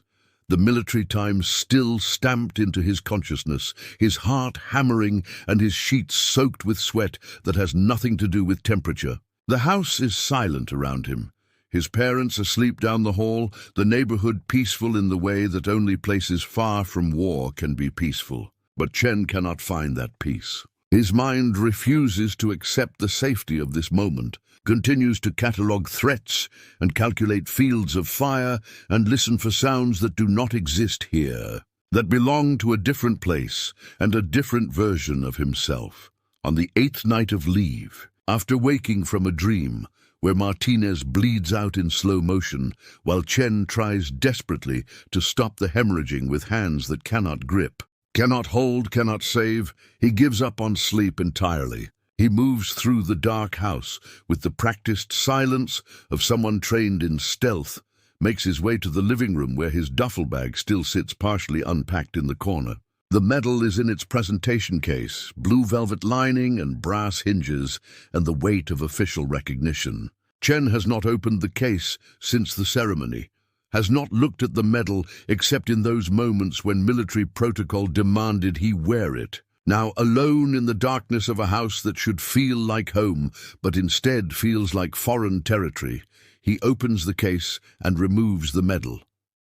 the military time still stamped into his consciousness, his heart hammering and his sheets soaked with sweat that has nothing to do with temperature. The house is silent around him. His parents asleep down the hall, the neighborhood peaceful in the way that only places far from war can be peaceful. But Chen cannot find that peace. His mind refuses to accept the safety of this moment, continues to catalogue threats and calculate fields of fire and listen for sounds that do not exist here, that belong to a different place and a different version of himself. On the 8th night of leave, after waking from a dream where Martinez bleeds out in slow motion while Chen tries desperately to stop the hemorrhaging with hands that cannot grip, cannot hold, cannot save, he gives up on sleep entirely. He moves through the dark house with the practiced silence of someone trained in stealth, makes his way to the living room where his duffel bag still sits partially unpacked in the corner. The medal is in its presentation case, blue velvet lining and brass hinges, and the weight of official recognition. Chen has not opened the case since the ceremony, has not looked at the medal except in those moments when military protocol demanded he wear it. Now alone in the darkness of a house that should feel like home, but instead feels like foreign territory, he opens the case and removes the medal.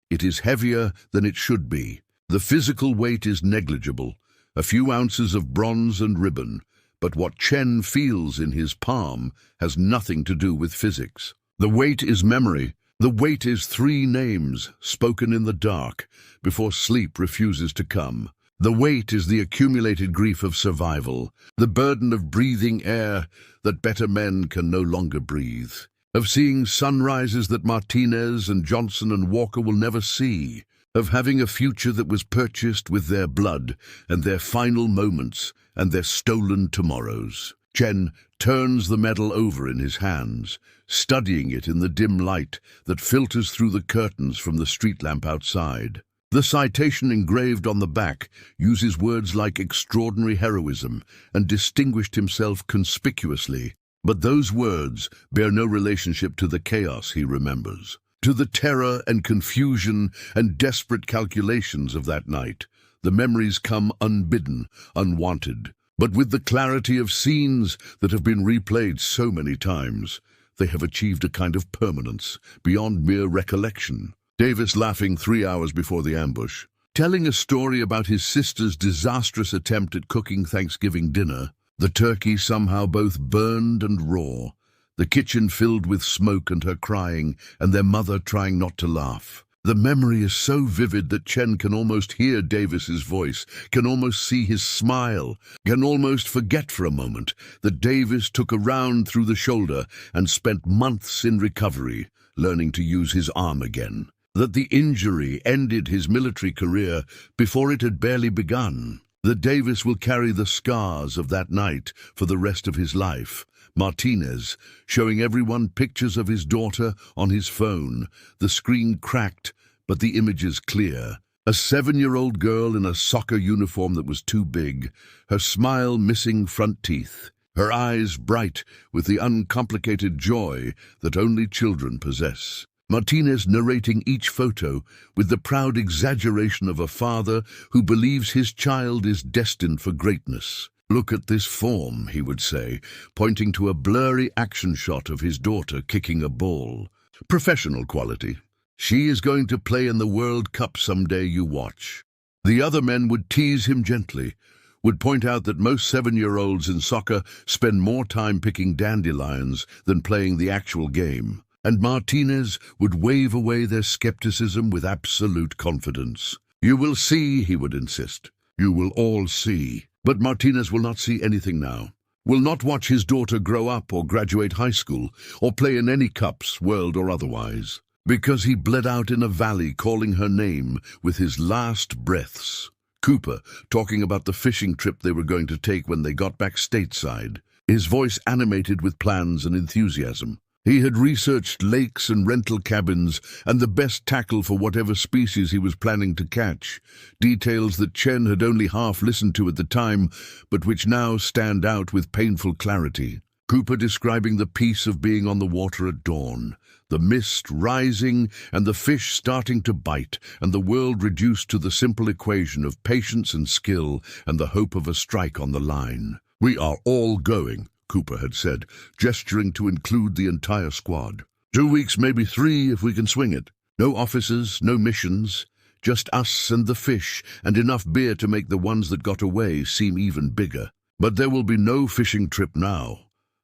It is heavier than it should be. The physical weight is negligible, a few ounces of bronze and ribbon, but what Chen feels in his palm has nothing to do with physics. The weight is memory. The weight is 3 names spoken in the dark before sleep refuses to come. The weight is the accumulated grief of survival, the burden of breathing air that better men can no longer breathe, of seeing sunrises that Martinez and Johnson and Walker will never see, of having a future that was purchased with their blood and their final moments and their stolen tomorrows. Chen turns the medal over in his hands, studying it in the dim light that filters through the curtains from the street lamp outside. The citation engraved on the back uses words like extraordinary heroism and distinguished himself conspicuously, but those words bear no relationship to the chaos he remembers, to the terror and confusion and desperate calculations of that night. The memories come unbidden, unwanted, but with the clarity of scenes that have been replayed so many times. They have achieved a kind of permanence beyond mere recollection. Davis laughing 3 hours before the ambush, telling a story about his sister's disastrous attempt at cooking Thanksgiving dinner, the turkey somehow both burned and raw, the kitchen filled with smoke and her crying, and their mother trying not to laugh. The memory is so vivid that Chen can almost hear Davis's voice, can almost see his smile, can almost forget for a moment that Davis took a round through the shoulder and spent months in recovery, learning to use his arm again. That the injury ended his military career before it had barely begun. That Davis will carry the scars of that night for the rest of his life. Martinez, showing everyone pictures of his daughter on his phone, the screen cracked, but the images clear. A 7-year-old girl in a soccer uniform that was too big, her smile missing front teeth, her eyes bright with the uncomplicated joy that only children possess. Martinez narrating each photo with the proud exaggeration of a father who believes his child is destined for greatness. "Look at this form," he would say, pointing to a blurry action shot of his daughter kicking a ball. "Professional quality. She is going to play in the World Cup someday, you watch." The other men would tease him gently, would point out that most 7-year-olds in soccer spend more time picking dandelions than playing the actual game. And Martinez would wave away their skepticism with absolute confidence. "You will see," he would insist. "You will all see." But Martinez will not see anything now. Will not watch his daughter grow up or graduate high school or play in any cups, world or otherwise. because he bled out in a valley calling her name with his last breaths. Cooper, talking about the fishing trip they were going to take when they got back stateside, his voice animated with plans and enthusiasm. He had researched lakes and rental cabins and the best tackle for whatever species he was planning to catch, details that Chen had only half listened to at the time, but which now stand out with painful clarity. Cooper describing the peace of being on the water at dawn, the mist rising and the fish starting to bite, and the world reduced to the simple equation of patience and skill and the hope of a strike on the line. "We are all going," Cooper had said, gesturing to include the entire squad. 2 weeks, maybe 3, if we can swing it. No officers, no missions, just us and the fish, and enough beer to make the ones that got away seem even bigger. But there will be no fishing trip now.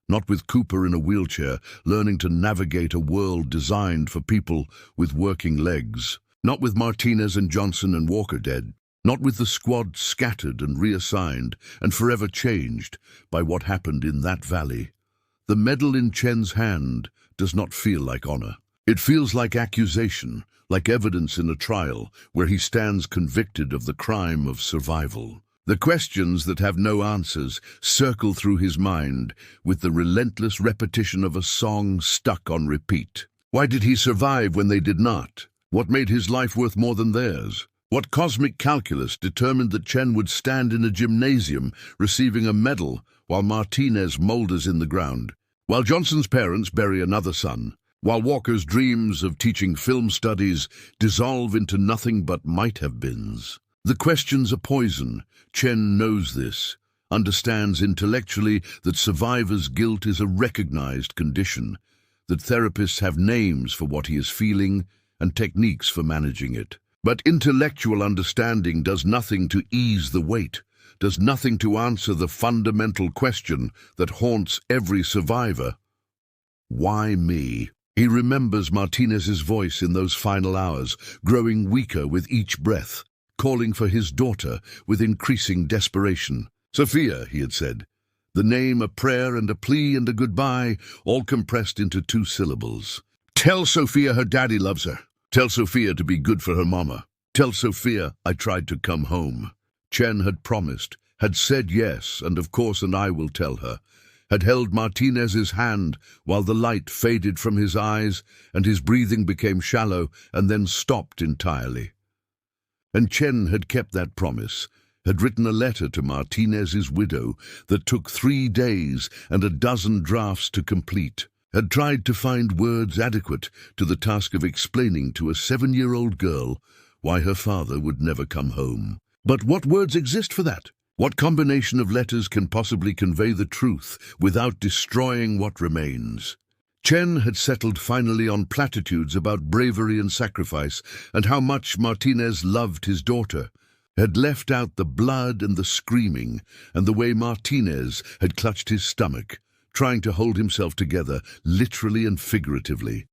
Not with Cooper in a wheelchair, learning to navigate a world designed for people with working legs. Not with Martinez and Johnson and Walker dead. Not with the squad scattered and reassigned and forever changed by what happened in that valley. The medal in Chen's hand does not feel like honor. It feels like accusation, like evidence in a trial where he stands convicted of the crime of survival. The questions that have no answers circle through his mind with the relentless repetition of a song stuck on repeat. Why did he survive when they did not? What made his life worth more than theirs? What cosmic calculus determined that Chen would stand in a gymnasium receiving a medal while Martinez moulders in the ground? While Johnson's parents bury another son? While Walker's dreams of teaching film studies dissolve into nothing but might-have-beens? The questions are poison. Chen knows this, understands intellectually that survivor's guilt is a recognized condition, that therapists have names for what he is feeling and techniques for managing it. But intellectual understanding does nothing to ease the weight, does nothing to answer the fundamental question that haunts every survivor. Why me? He remembers Martinez's voice in those final hours, growing weaker with each breath, calling for his daughter with increasing desperation. "Sophia," he had said. The name, a prayer and a plea and a goodbye, all compressed into 2 syllables. "Tell Sophia her daddy loves her. Tell Sophia to be good for her mama. Tell Sophia I tried to come home." Chen had promised, had said yes, and of course, and I will tell her, had held Martinez's hand while the light faded from his eyes and his breathing became shallow and then stopped entirely. And Chen had kept that promise, had written a letter to Martinez's widow that took 3 days and a dozen drafts to complete, had tried to find words adequate to the task of explaining to a 7-year-old girl why her father would never come home. But what words exist for that? What combination of letters can possibly convey the truth without destroying what remains? Chen had settled finally on platitudes about bravery and sacrifice and how much Martinez loved his daughter, had left out the blood and the screaming and the way Martinez had clutched his stomach, trying to hold himself together, literally and figuratively.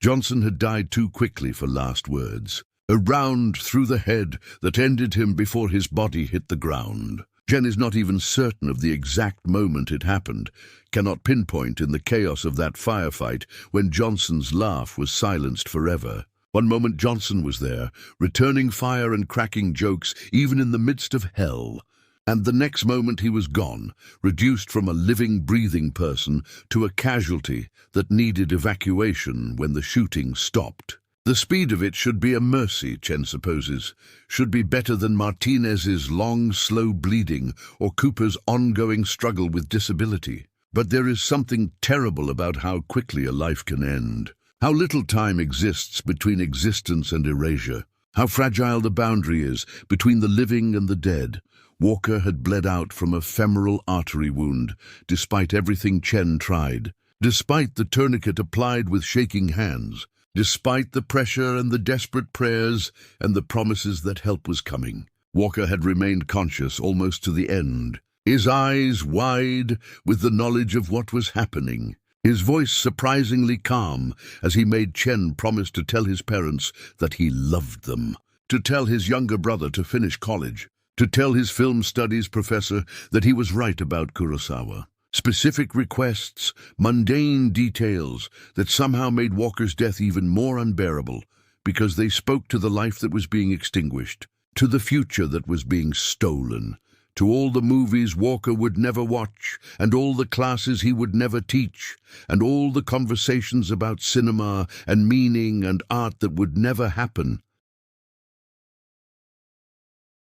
Johnson had died too quickly for last words. A round through the head that ended him before his body hit the ground. Chen is not even certain of the exact moment it happened, cannot pinpoint in the chaos of that firefight when Johnson's laugh was silenced forever. One moment Johnson was there, returning fire and cracking jokes even in the midst of hell. And the next moment he was gone, reduced from a living, breathing person to a casualty that needed evacuation when the shooting stopped. The speed of it should be a mercy, Chen supposes, should be better than Martinez's long, slow bleeding or Cooper's ongoing struggle with disability. But there is something terrible about how quickly a life can end. How little time exists between existence and erasure. How fragile the boundary is between the living and the dead. Walker had bled out from a femoral artery wound, despite everything Chen tried, despite the tourniquet applied with shaking hands, despite the pressure and the desperate prayers and the promises that help was coming. Walker had remained conscious almost to the end, his eyes wide with the knowledge of what was happening, his voice surprisingly calm as he made Chen promise to tell his parents that he loved them, to tell his younger brother to finish college, to tell his film studies professor that he was right about Kurosawa, Specific requests, mundane details that somehow made Walker's death even more unbearable because they spoke to the life that was being extinguished, to the future that was being stolen, to all the movies Walker would never watch, and all the classes he would never teach, and all the conversations about cinema and meaning and art that would never happen.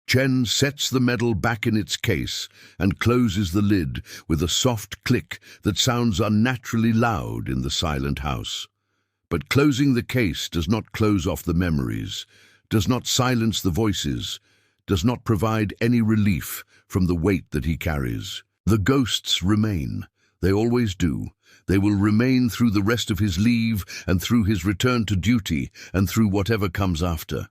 Chen sets the medal back in its case and closes the lid with a soft click that sounds unnaturally loud in the silent house. But closing the case does not close off the memories, does not silence the voices, does not provide any relief from the weight that he carries. The ghosts remain. They always do. They will remain through the rest of his leave and through his return to duty and through whatever comes after.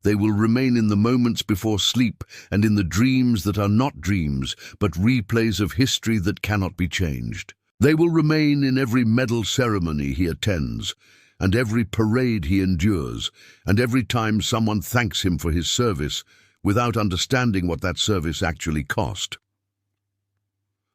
They will remain in the moments before sleep and in the dreams that are not dreams, but replays of history that cannot be changed. They will remain in every medal ceremony he attends, and every parade he endures, and every time someone thanks him for his service, without understanding what that service actually cost.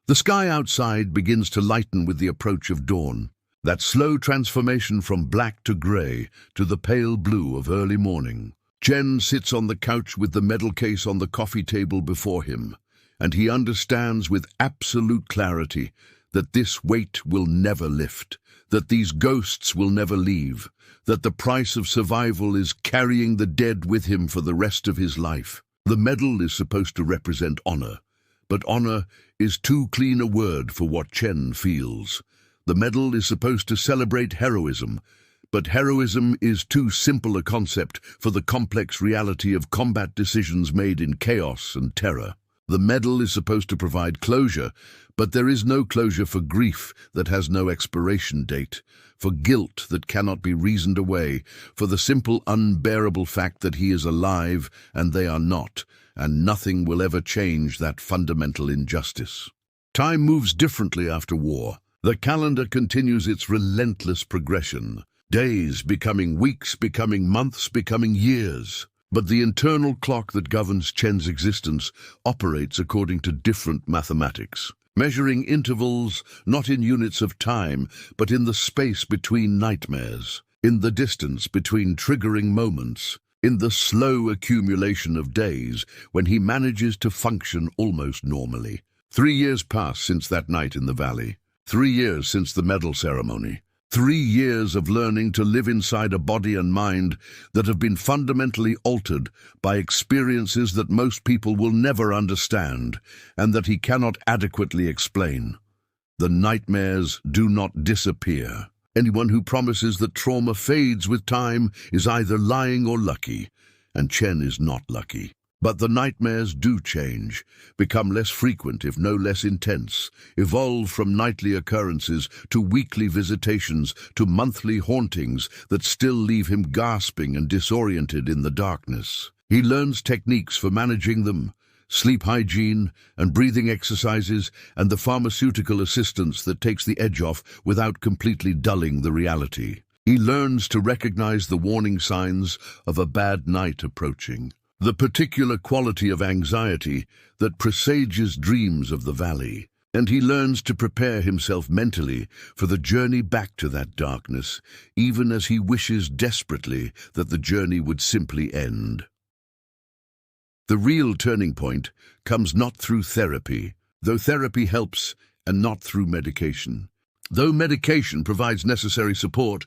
The sky outside begins to lighten with the approach of dawn, that slow transformation from black to grey to the pale blue of early morning. Chen sits on the couch with the medal case on the coffee table before him, and he understands with absolute clarity that this weight will never lift, that these ghosts will never leave, that the price of survival is carrying the dead with him for the rest of his life. The medal is supposed to represent honor, but honor is too clean a word for what Chen feels. The medal is supposed to celebrate heroism, but heroism is too simple a concept for the complex reality of combat decisions made in chaos and terror. The medal is supposed to provide closure, but there is no closure for grief that has no expiration date, for guilt that cannot be reasoned away, for the simple unbearable fact that he is alive and they are not, and nothing will ever change that fundamental injustice. Time moves differently after war. The calendar continues its relentless progression. Days becoming weeks, becoming months, becoming years. But the internal clock that governs Chen's existence operates according to different mathematics, measuring intervals not in units of time, but in the space between nightmares, in the distance between triggering moments, in the slow accumulation of days when he manages to function almost normally. 3 years pass since that night in the valley. 3 years since the medal ceremony. 3 years of learning to live inside a body and mind that have been fundamentally altered by experiences that most people will never understand and that he cannot adequately explain. The nightmares do not disappear. Anyone who promises that trauma fades with time is either lying or lucky, and Chen is not lucky. But the nightmares do change, become less frequent if no less intense, evolve from nightly occurrences to weekly visitations to monthly hauntings that still leave him gasping and disoriented in the darkness. He learns techniques for managing them, sleep hygiene and breathing exercises, and the pharmaceutical assistance that takes the edge off without completely dulling the reality. He learns to recognize the warning signs of a bad night approaching, the particular quality of anxiety that presages dreams of the valley, and he learns to prepare himself mentally for the journey back to that darkness, even as he wishes desperately that the journey would simply end. The real turning point comes not through therapy, though therapy helps, and not through medication. Though medication provides necessary support,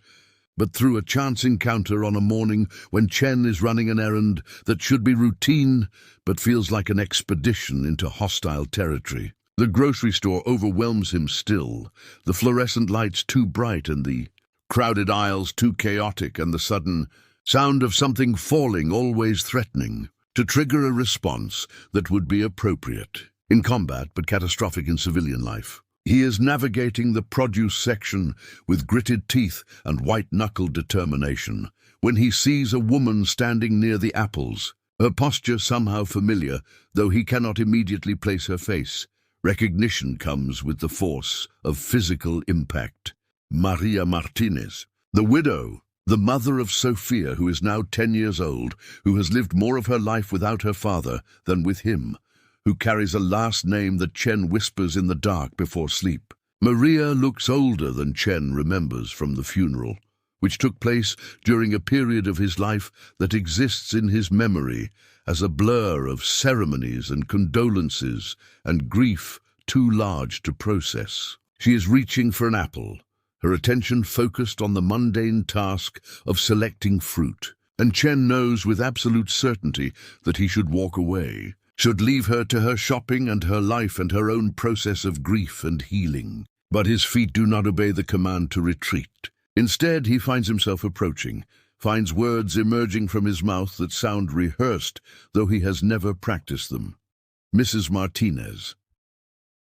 but through a chance encounter on a morning when Chen is running an errand that should be routine but feels like an expedition into hostile territory. The grocery store overwhelms him still, the fluorescent lights too bright and the crowded aisles too chaotic, and the sudden sound of something falling always threatening to trigger a response that would be appropriate in combat but catastrophic in civilian life. He is navigating the produce section with gritted teeth and white-knuckled determination when he sees a woman standing near the apples, her posture somehow familiar, though he cannot immediately place her face. Recognition comes with the force of physical impact. Maria Martinez, the widow, the mother of Sophia, who is now 10 years old, who has lived more of her life without her father than with him, who carries a last name that Chen whispers in the dark before sleep. Maria looks older than Chen remembers from the funeral, which took place during a period of his life that exists in his memory as a blur of ceremonies and condolences and grief too large to process. She is reaching for an apple, her attention focused on the mundane task of selecting fruit, and Chen knows with absolute certainty that he should walk away, should leave her to her shopping and her life and her own process of grief and healing. But his feet do not obey the command to retreat. Instead, he finds himself approaching, finds words emerging from his mouth that sound rehearsed, though he has never practiced them. Mrs. Martinez,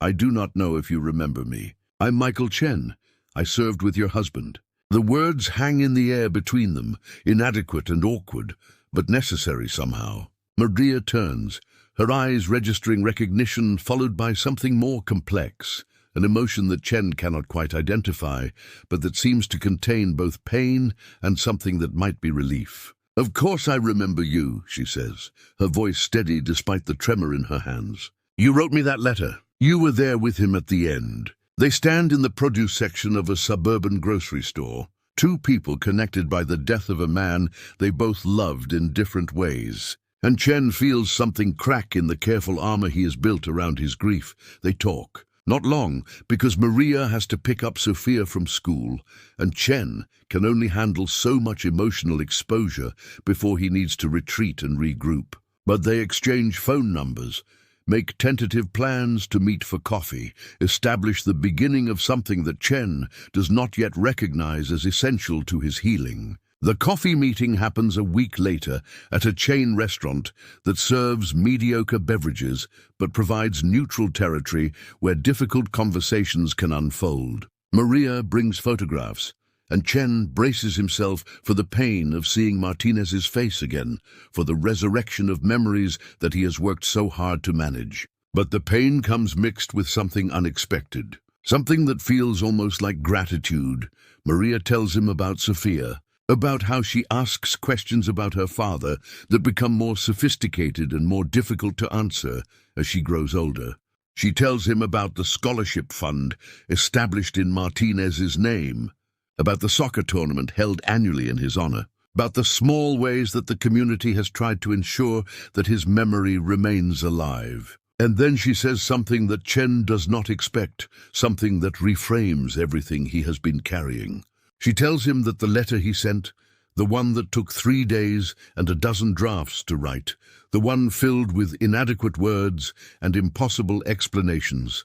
I do not know if you remember me. I'm Michael Chen. I served with your husband. The words hang in the air between them, inadequate and awkward, but necessary somehow. Maria turns, her eyes registering recognition followed by something more complex, an emotion that Chen cannot quite identify, but that seems to contain both pain and something that might be relief. Of course I remember you, she says, her voice steady despite the tremor in her hands. You wrote me that letter. You were there with him at the end. They stand in the produce section of a suburban grocery store, two people connected by the death of a man they both loved in different ways. And Chen feels something crack in the careful armor he has built around his grief. They talk. Not long, because Maria has to pick up Sophia from school, and Chen can only handle so much emotional exposure before he needs to retreat and regroup. But they exchange phone numbers, make tentative plans to meet for coffee, establish the beginning of something that Chen does not yet recognize as essential to his healing. The coffee meeting happens a week later at a chain restaurant that serves mediocre beverages but provides neutral territory where difficult conversations can unfold. Maria brings photographs, and Chen braces himself for the pain of seeing Martinez's face again, for the resurrection of memories that he has worked so hard to manage. But the pain comes mixed with something unexpected, something that feels almost like gratitude. Maria tells him about Sophia, about how she asks questions about her father that become more sophisticated and more difficult to answer as she grows older. She tells him about the scholarship fund established in Martinez's name, about the soccer tournament held annually in his honor, about the small ways that the community has tried to ensure that his memory remains alive. And then she says something that Chen does not expect, something that reframes everything he has been carrying. She tells him that the letter he sent, the one that took 3 days and a dozen drafts to write, the one filled with inadequate words and impossible explanations,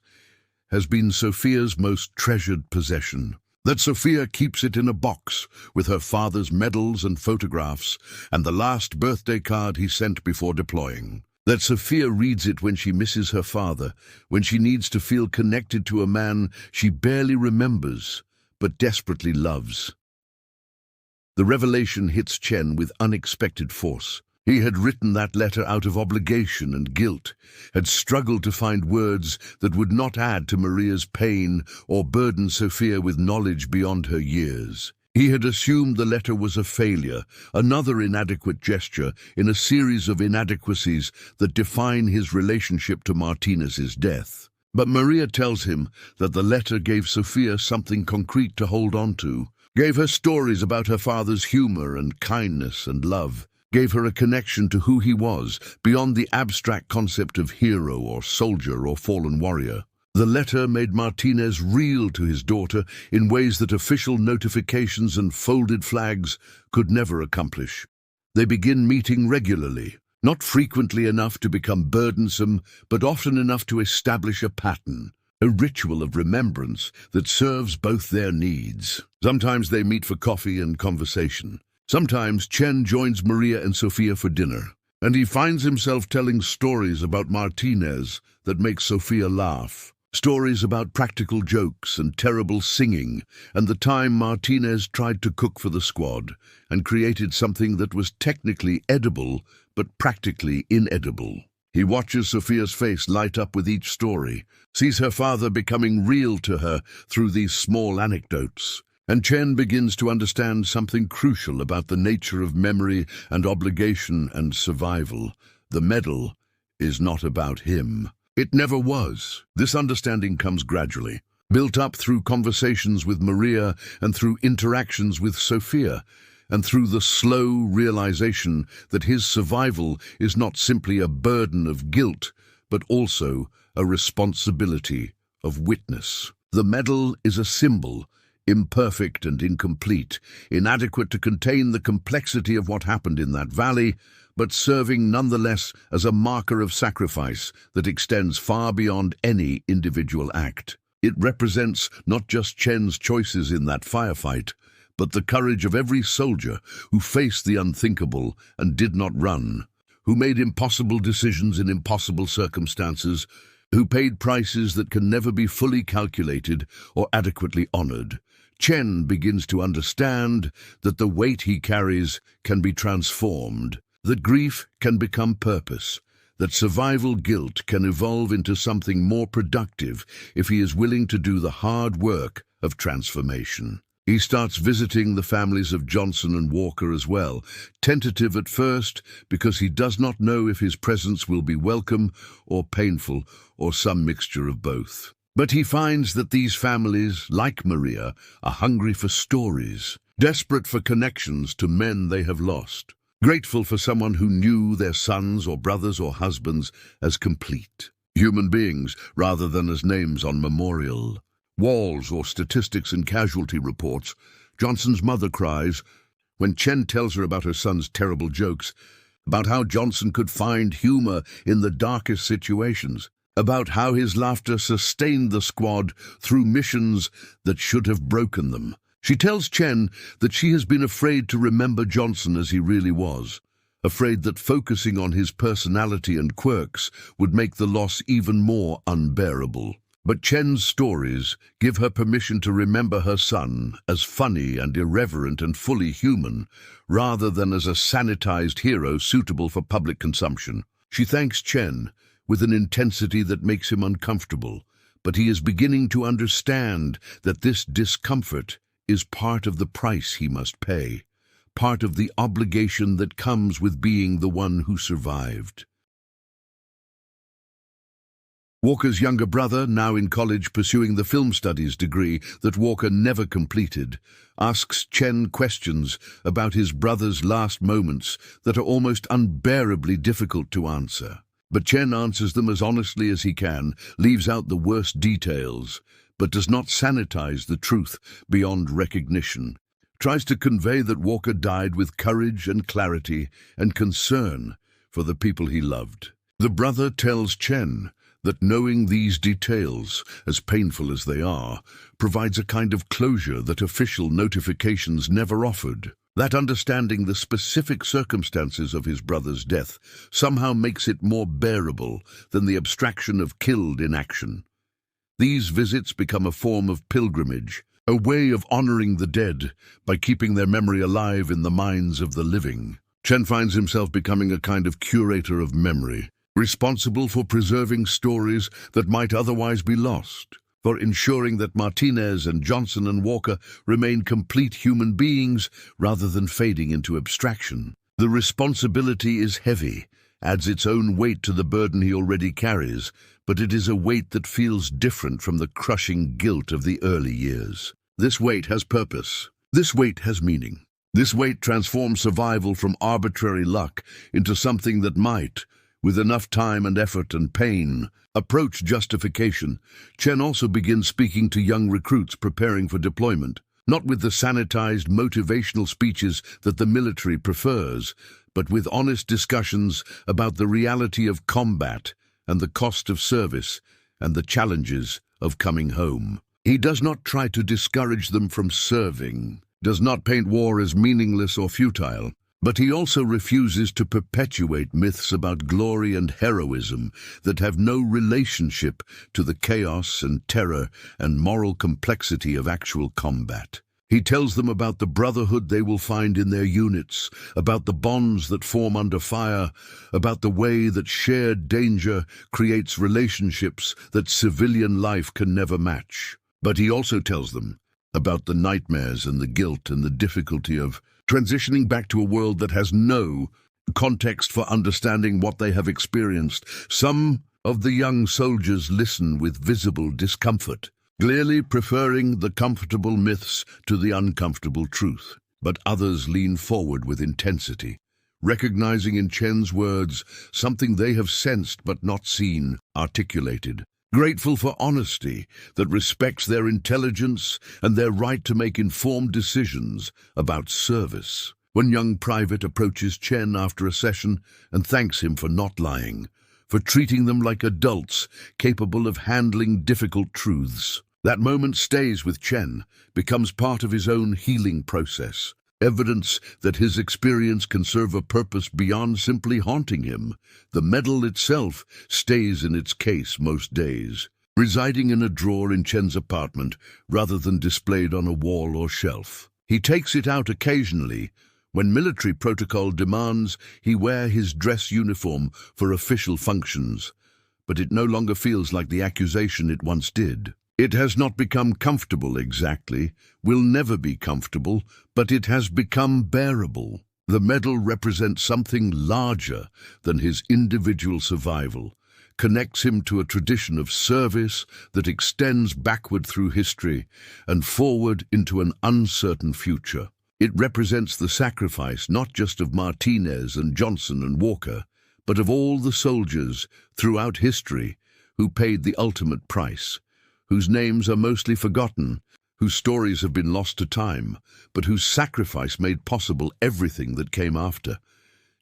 has been Sophia's most treasured possession. That Sophia keeps it in a box with her father's medals and photographs and the last birthday card he sent before deploying. That Sophia reads it when she misses her father, when she needs to feel connected to a man she barely remembers, but desperately loves. The revelation hits Chen with unexpected force. He had written that letter out of obligation and guilt, had struggled to find words that would not add to Maria's pain or burden Sophia with knowledge beyond her years. He had assumed the letter was a failure, another inadequate gesture in a series of inadequacies that define his relationship to Martinez's death. But Maria tells him that the letter gave Sophia something concrete to hold on to, gave her stories about her father's humor and kindness and love, gave her a connection to who he was, beyond the abstract concept of hero or soldier or fallen warrior. The letter made Martinez real to his daughter in ways that official notifications and folded flags could never accomplish. They begin meeting regularly, not frequently enough to become burdensome, but often enough to establish a pattern, a ritual of remembrance that serves both their needs. Sometimes they meet for coffee and conversation. Sometimes Chen joins Maria and Sophia for dinner, and he finds himself telling stories about Martinez that make Sophia laugh. Stories about practical jokes and terrible singing, and the time Martinez tried to cook for the squad and created something that was technically edible but practically inedible. He watches Sophia's face light up with each story, sees her father becoming real to her through these small anecdotes. And Chen begins to understand something crucial about the nature of memory and obligation and survival. The medal is not about him. It never was. This understanding comes gradually, built up through conversations with Maria and through interactions with Sophia, and through the slow realization that his survival is not simply a burden of guilt, but also a responsibility of witness. The medal is a symbol, imperfect and incomplete, inadequate to contain the complexity of what happened in that valley, but serving nonetheless as a marker of sacrifice that extends far beyond any individual act. It represents not just Chen's choices in that firefight, but the courage of every soldier who faced the unthinkable and did not run, who made impossible decisions in impossible circumstances, who paid prices that can never be fully calculated or adequately honored. Chen begins to understand that the weight he carries can be transformed, that grief can become purpose, that survival guilt can evolve into something more productive if he is willing to do the hard work of transformation. He starts visiting the families of Johnson and Walker as well, tentative at first because he does not know if his presence will be welcome or painful or some mixture of both. But he finds that these families, like Maria, are hungry for stories, desperate for connections to men they have lost, grateful for someone who knew their sons or brothers or husbands as complete human beings rather than as names on memorial walls or statistics and casualty reports. Johnson's mother cries when Chen tells her about her son's terrible jokes, about how Johnson could find humor in the darkest situations, about how his laughter sustained the squad through missions that should have broken them. She tells Chen that she has been afraid to remember Johnson as he really was, afraid that focusing on his personality and quirks would make the loss even more unbearable. But Chen's stories give her permission to remember her son as funny and irreverent and fully human, rather than as a sanitized hero suitable for public consumption. She thanks Chen with an intensity that makes him uncomfortable, but he is beginning to understand that this discomfort is part of the price he must pay, part of the obligation that comes with being the one who survived. Walker's younger brother, now in college pursuing the film studies degree that Walker never completed, asks Chen questions about his brother's last moments that are almost unbearably difficult to answer. But Chen answers them as honestly as he can, leaves out the worst details, but does not sanitize the truth beyond recognition, tries to convey that Walker died with courage and clarity and concern for the people he loved. The brother tells Chen that knowing these details, as painful as they are, provides a kind of closure that official notifications never offered. That understanding the specific circumstances of his brother's death somehow makes it more bearable than the abstraction of killed in action. These visits become a form of pilgrimage, a way of honoring the dead by keeping their memory alive in the minds of the living. Chen finds himself becoming a kind of curator of memory, responsible for preserving stories that might otherwise be lost, for ensuring that Martinez and Johnson and Walker remain complete human beings rather than fading into abstraction. The responsibility is heavy, adds its own weight to the burden he already carries, but it is a weight that feels different from the crushing guilt of the early years. This weight has purpose. This weight has meaning. This weight transforms survival from arbitrary luck into something that might, with enough time and effort and pain, approach justification. Chen also begins speaking to young recruits preparing for deployment, not with the sanitized motivational speeches that the military prefers, but with honest discussions about the reality of combat and the cost of service and the challenges of coming home. He does not try to discourage them from serving, does not paint war as meaningless or futile, but he also refuses to perpetuate myths about glory and heroism that have no relationship to the chaos and terror and moral complexity of actual combat. He tells them about the brotherhood they will find in their units, about the bonds that form under fire, about the way that shared danger creates relationships that civilian life can never match. But he also tells them about the nightmares and the guilt and the difficulty of transitioning back to a world that has no context for understanding what they have experienced. Some of the young soldiers listen with visible discomfort, clearly preferring the comfortable myths to the uncomfortable truth. But others lean forward with intensity, recognizing in Chen's words something they have sensed but not seen articulated. Grateful for honesty that respects their intelligence and their right to make informed decisions about service. When young Private approaches Chen after a session and thanks him for not lying, for treating them like adults capable of handling difficult truths, that moment stays with Chen, becomes part of his own healing process, evidence that his experience can serve a purpose beyond simply haunting him. The medal itself stays in its case most days, residing in a drawer in Chen's apartment rather than displayed on a wall or shelf. He takes it out occasionally, when military protocol demands he wear his dress uniform for official functions, but it no longer feels like the accusation it once did. It has not become comfortable exactly, will never be comfortable, but it has become bearable. The medal represents something larger than his individual survival, connects him to a tradition of service that extends backward through history and forward into an uncertain future. It represents the sacrifice not just of Martinez and Johnson and Walker, but of all the soldiers throughout history who paid the ultimate price, whose names are mostly forgotten, whose stories have been lost to time, but whose sacrifice made possible everything that came after.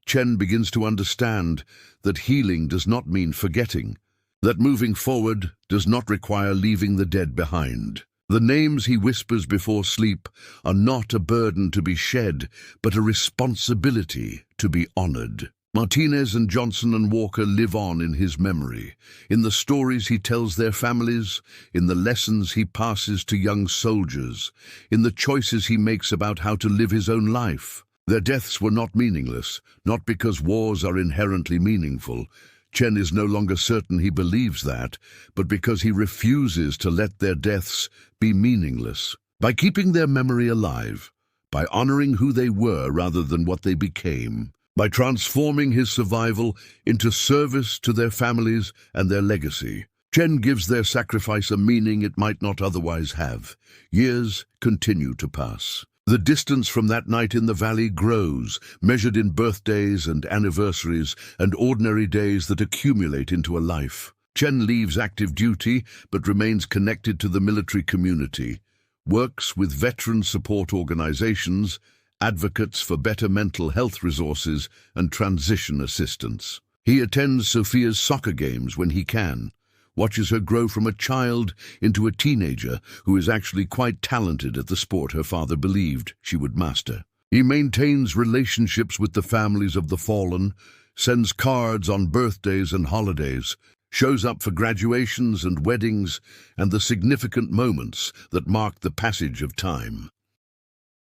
Chen begins to understand that healing does not mean forgetting, that moving forward does not require leaving the dead behind. The names he whispers before sleep are not a burden to be shed, but a responsibility to be honored. Martinez and Johnson and Walker live on in his memory, in the stories he tells their families, in the lessons he passes to young soldiers, in the choices he makes about how to live his own life. Their deaths were not meaningless, not because wars are inherently meaningful. Chen is no longer certain he believes that, but because he refuses to let their deaths be meaningless. By keeping their memory alive, by honoring who they were rather than what they became, by transforming his survival into service to their families and their legacy, Chen gives their sacrifice a meaning it might not otherwise have. Years continue to pass. The distance from that night in the valley grows, measured in birthdays and anniversaries and ordinary days that accumulate into a life. Chen leaves active duty but remains connected to the military community, works with veteran support organizations, advocates for better mental health resources and transition assistance. He attends Sophia's soccer games when he can, watches her grow from a child into a teenager who is actually quite talented at the sport her father believed she would master. He maintains relationships with the families of the fallen, sends cards on birthdays and holidays, shows up for graduations and weddings and the significant moments that mark the passage of time.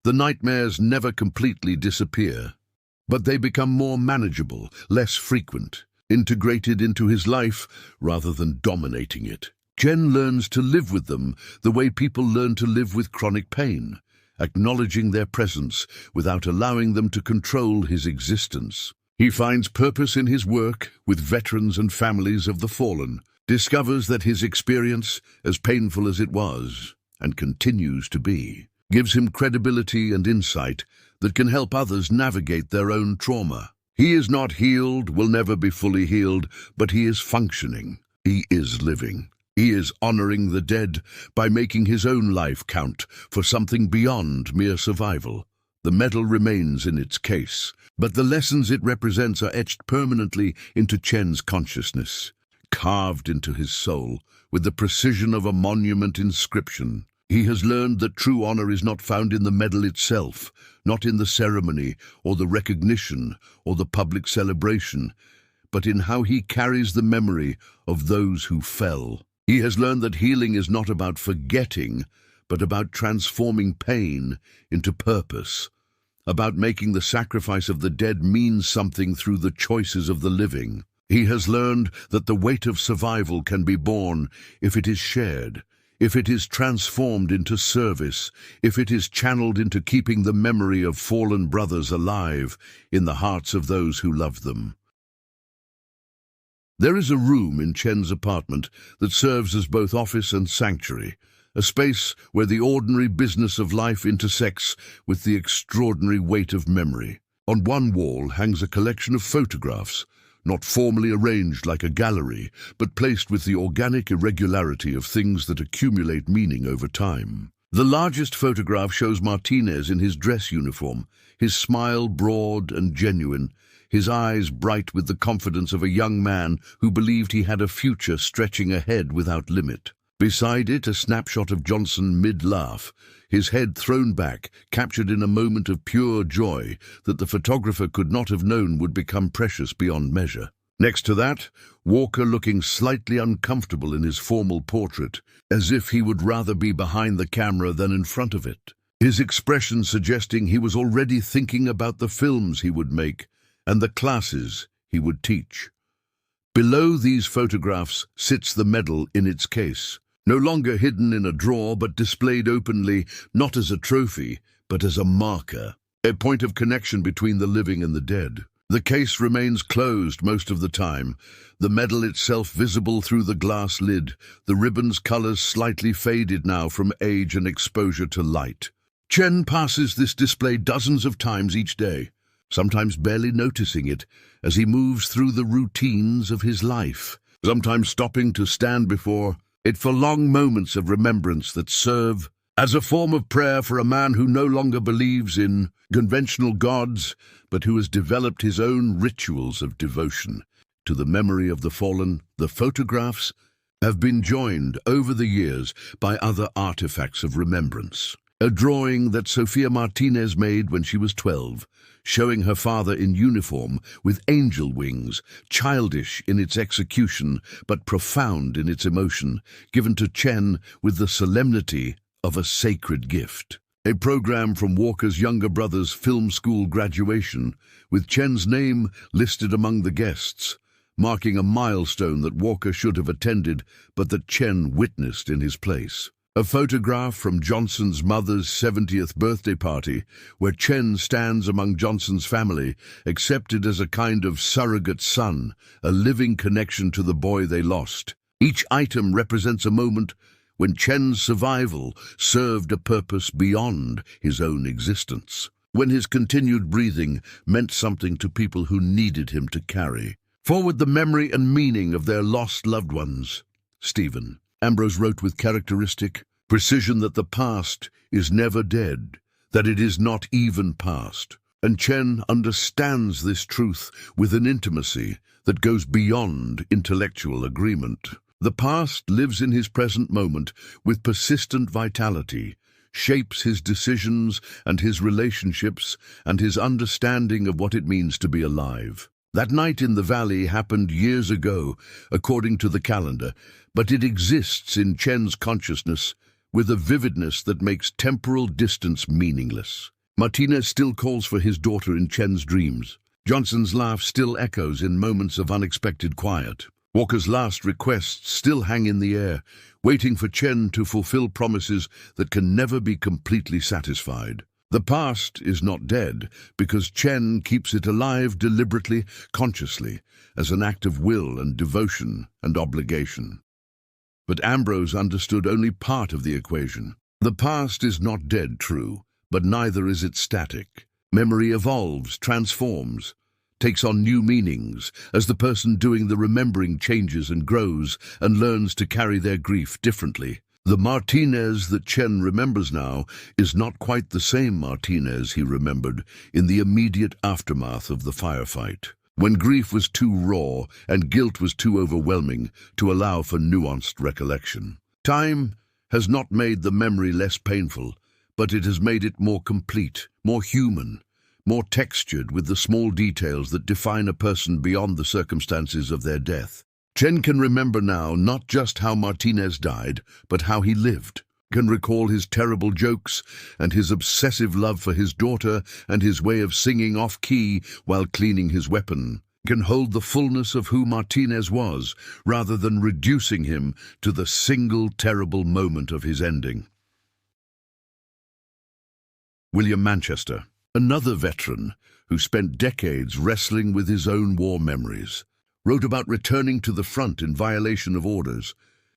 The nightmares never completely disappear, but they become more manageable, less frequent, integrated into his life rather than dominating it. Chen learns to live with them the way people learn to live with chronic pain, acknowledging their presence without allowing them to control his existence. He finds purpose in his work with veterans and families of the fallen, discovers that his experience, as painful as it was, and continues to be, gives him credibility and insight that can help others navigate their own trauma. He is not healed, will never be fully healed, but he is functioning. He is living. He is honoring the dead by making his own life count for something beyond mere survival. The medal remains in its case, but the lessons it represents are etched permanently into Chen's consciousness, carved into his soul with the precision of a monument inscription. He has learned that true honor is not found in the medal itself, not in the ceremony or the recognition or the public celebration, but in how he carries the memory of those who fell. He has learned that healing is not about forgetting, but about transforming pain into purpose, about making the sacrifice of the dead mean something through the choices of the living. He has learned that the weight of survival can be borne if it is shared, if it is transformed into service, if it is channeled into keeping the memory of fallen brothers alive in the hearts of those who love them. There is a room in Chen's apartment that serves as both office and sanctuary, a space where the ordinary business of life intersects with the extraordinary weight of memory. On one wall hangs a collection of photographs, not formally arranged like a gallery, but placed with the organic irregularity of things that accumulate meaning over time. The largest photograph shows Martinez in his dress uniform, his smile broad and genuine, his eyes bright with the confidence of a young man who believed he had a future stretching ahead without limit. Beside it, a snapshot of Johnson mid-laugh, his head thrown back, captured in a moment of pure joy that the photographer could not have known would become precious beyond measure. Next to that, Walker looking slightly uncomfortable in his formal portrait, as if he would rather be behind the camera than in front of it, his expression suggesting he was already thinking about the films he would make and the classes he would teach. Below these photographs sits the medal in its case, no longer hidden in a drawer but displayed openly, not as a trophy, but as a marker, a point of connection between the living and the dead. The case remains closed most of the time, the medal itself visible through the glass lid, the ribbon's colors slightly faded now from age and exposure to light. Chen passes this display dozens of times each day, sometimes barely noticing it as he moves through the routines of his life, sometimes stopping to stand before it for long moments of remembrance that serve as a form of prayer for a man who no longer believes in conventional gods, but who has developed his own rituals of devotion to the memory of the fallen. The photographs have been joined over the years by other artifacts of remembrance. A drawing that Sofia Martinez made when she was 12, showing her father in uniform with angel wings, childish in its execution but profound in its emotion, given to Chen with the solemnity of a sacred gift. A program from Walker's younger brother's film school graduation, with Chen's name listed among the guests, marking a milestone that Walker should have attended but that Chen witnessed in his place. A photograph from Johnson's mother's 70th birthday party, where Chen stands among Johnson's family, accepted as a kind of surrogate son, a living connection to the boy they lost. Each item represents a moment when Chen's survival served a purpose beyond his own existence, when his continued breathing meant something to people who needed him to carry forward the memory and meaning of their lost loved ones. Stephen Ambrose wrote with characteristic precision that the past is never dead, that it is not even past. And Chen understands this truth with an intimacy that goes beyond intellectual agreement. The past lives in his present moment with persistent vitality, shapes his decisions and his relationships and his understanding of what it means to be alive. That night in the valley happened years ago, according to the calendar, but it exists in Chen's consciousness with a vividness that makes temporal distance meaningless. Martinez still calls for his daughter in Chen's dreams. Johnson's laugh still echoes in moments of unexpected quiet. Walker's last requests still hang in the air, waiting for Chen to fulfill promises that can never be completely satisfied. The past is not dead because Chen keeps it alive deliberately, consciously, as an act of will and devotion and obligation. But Ambrose understood only part of the equation. The past is not dead, true, but neither is it static. Memory evolves, transforms, takes on new meanings as the person doing the remembering changes and grows and learns to carry their grief differently. The Martinez that Chen remembers now is not quite the same Martinez he remembered in the immediate aftermath of the firefight, when grief was too raw and guilt was too overwhelming to allow for nuanced recollection. Time has not made the memory less painful, but it has made it more complete, more human, more textured with the small details that define a person beyond the circumstances of their death. Chen can remember now not just how Martinez died, but how he lived, can recall his terrible jokes and his obsessive love for his daughter and his way of singing off-key while cleaning his weapon. can hold the fullness of who Martinez was, rather than reducing him to the single terrible moment of his ending. William Manchester, another veteran who spent decades wrestling with his own war memories, wrote about returning to the front in violation of orders,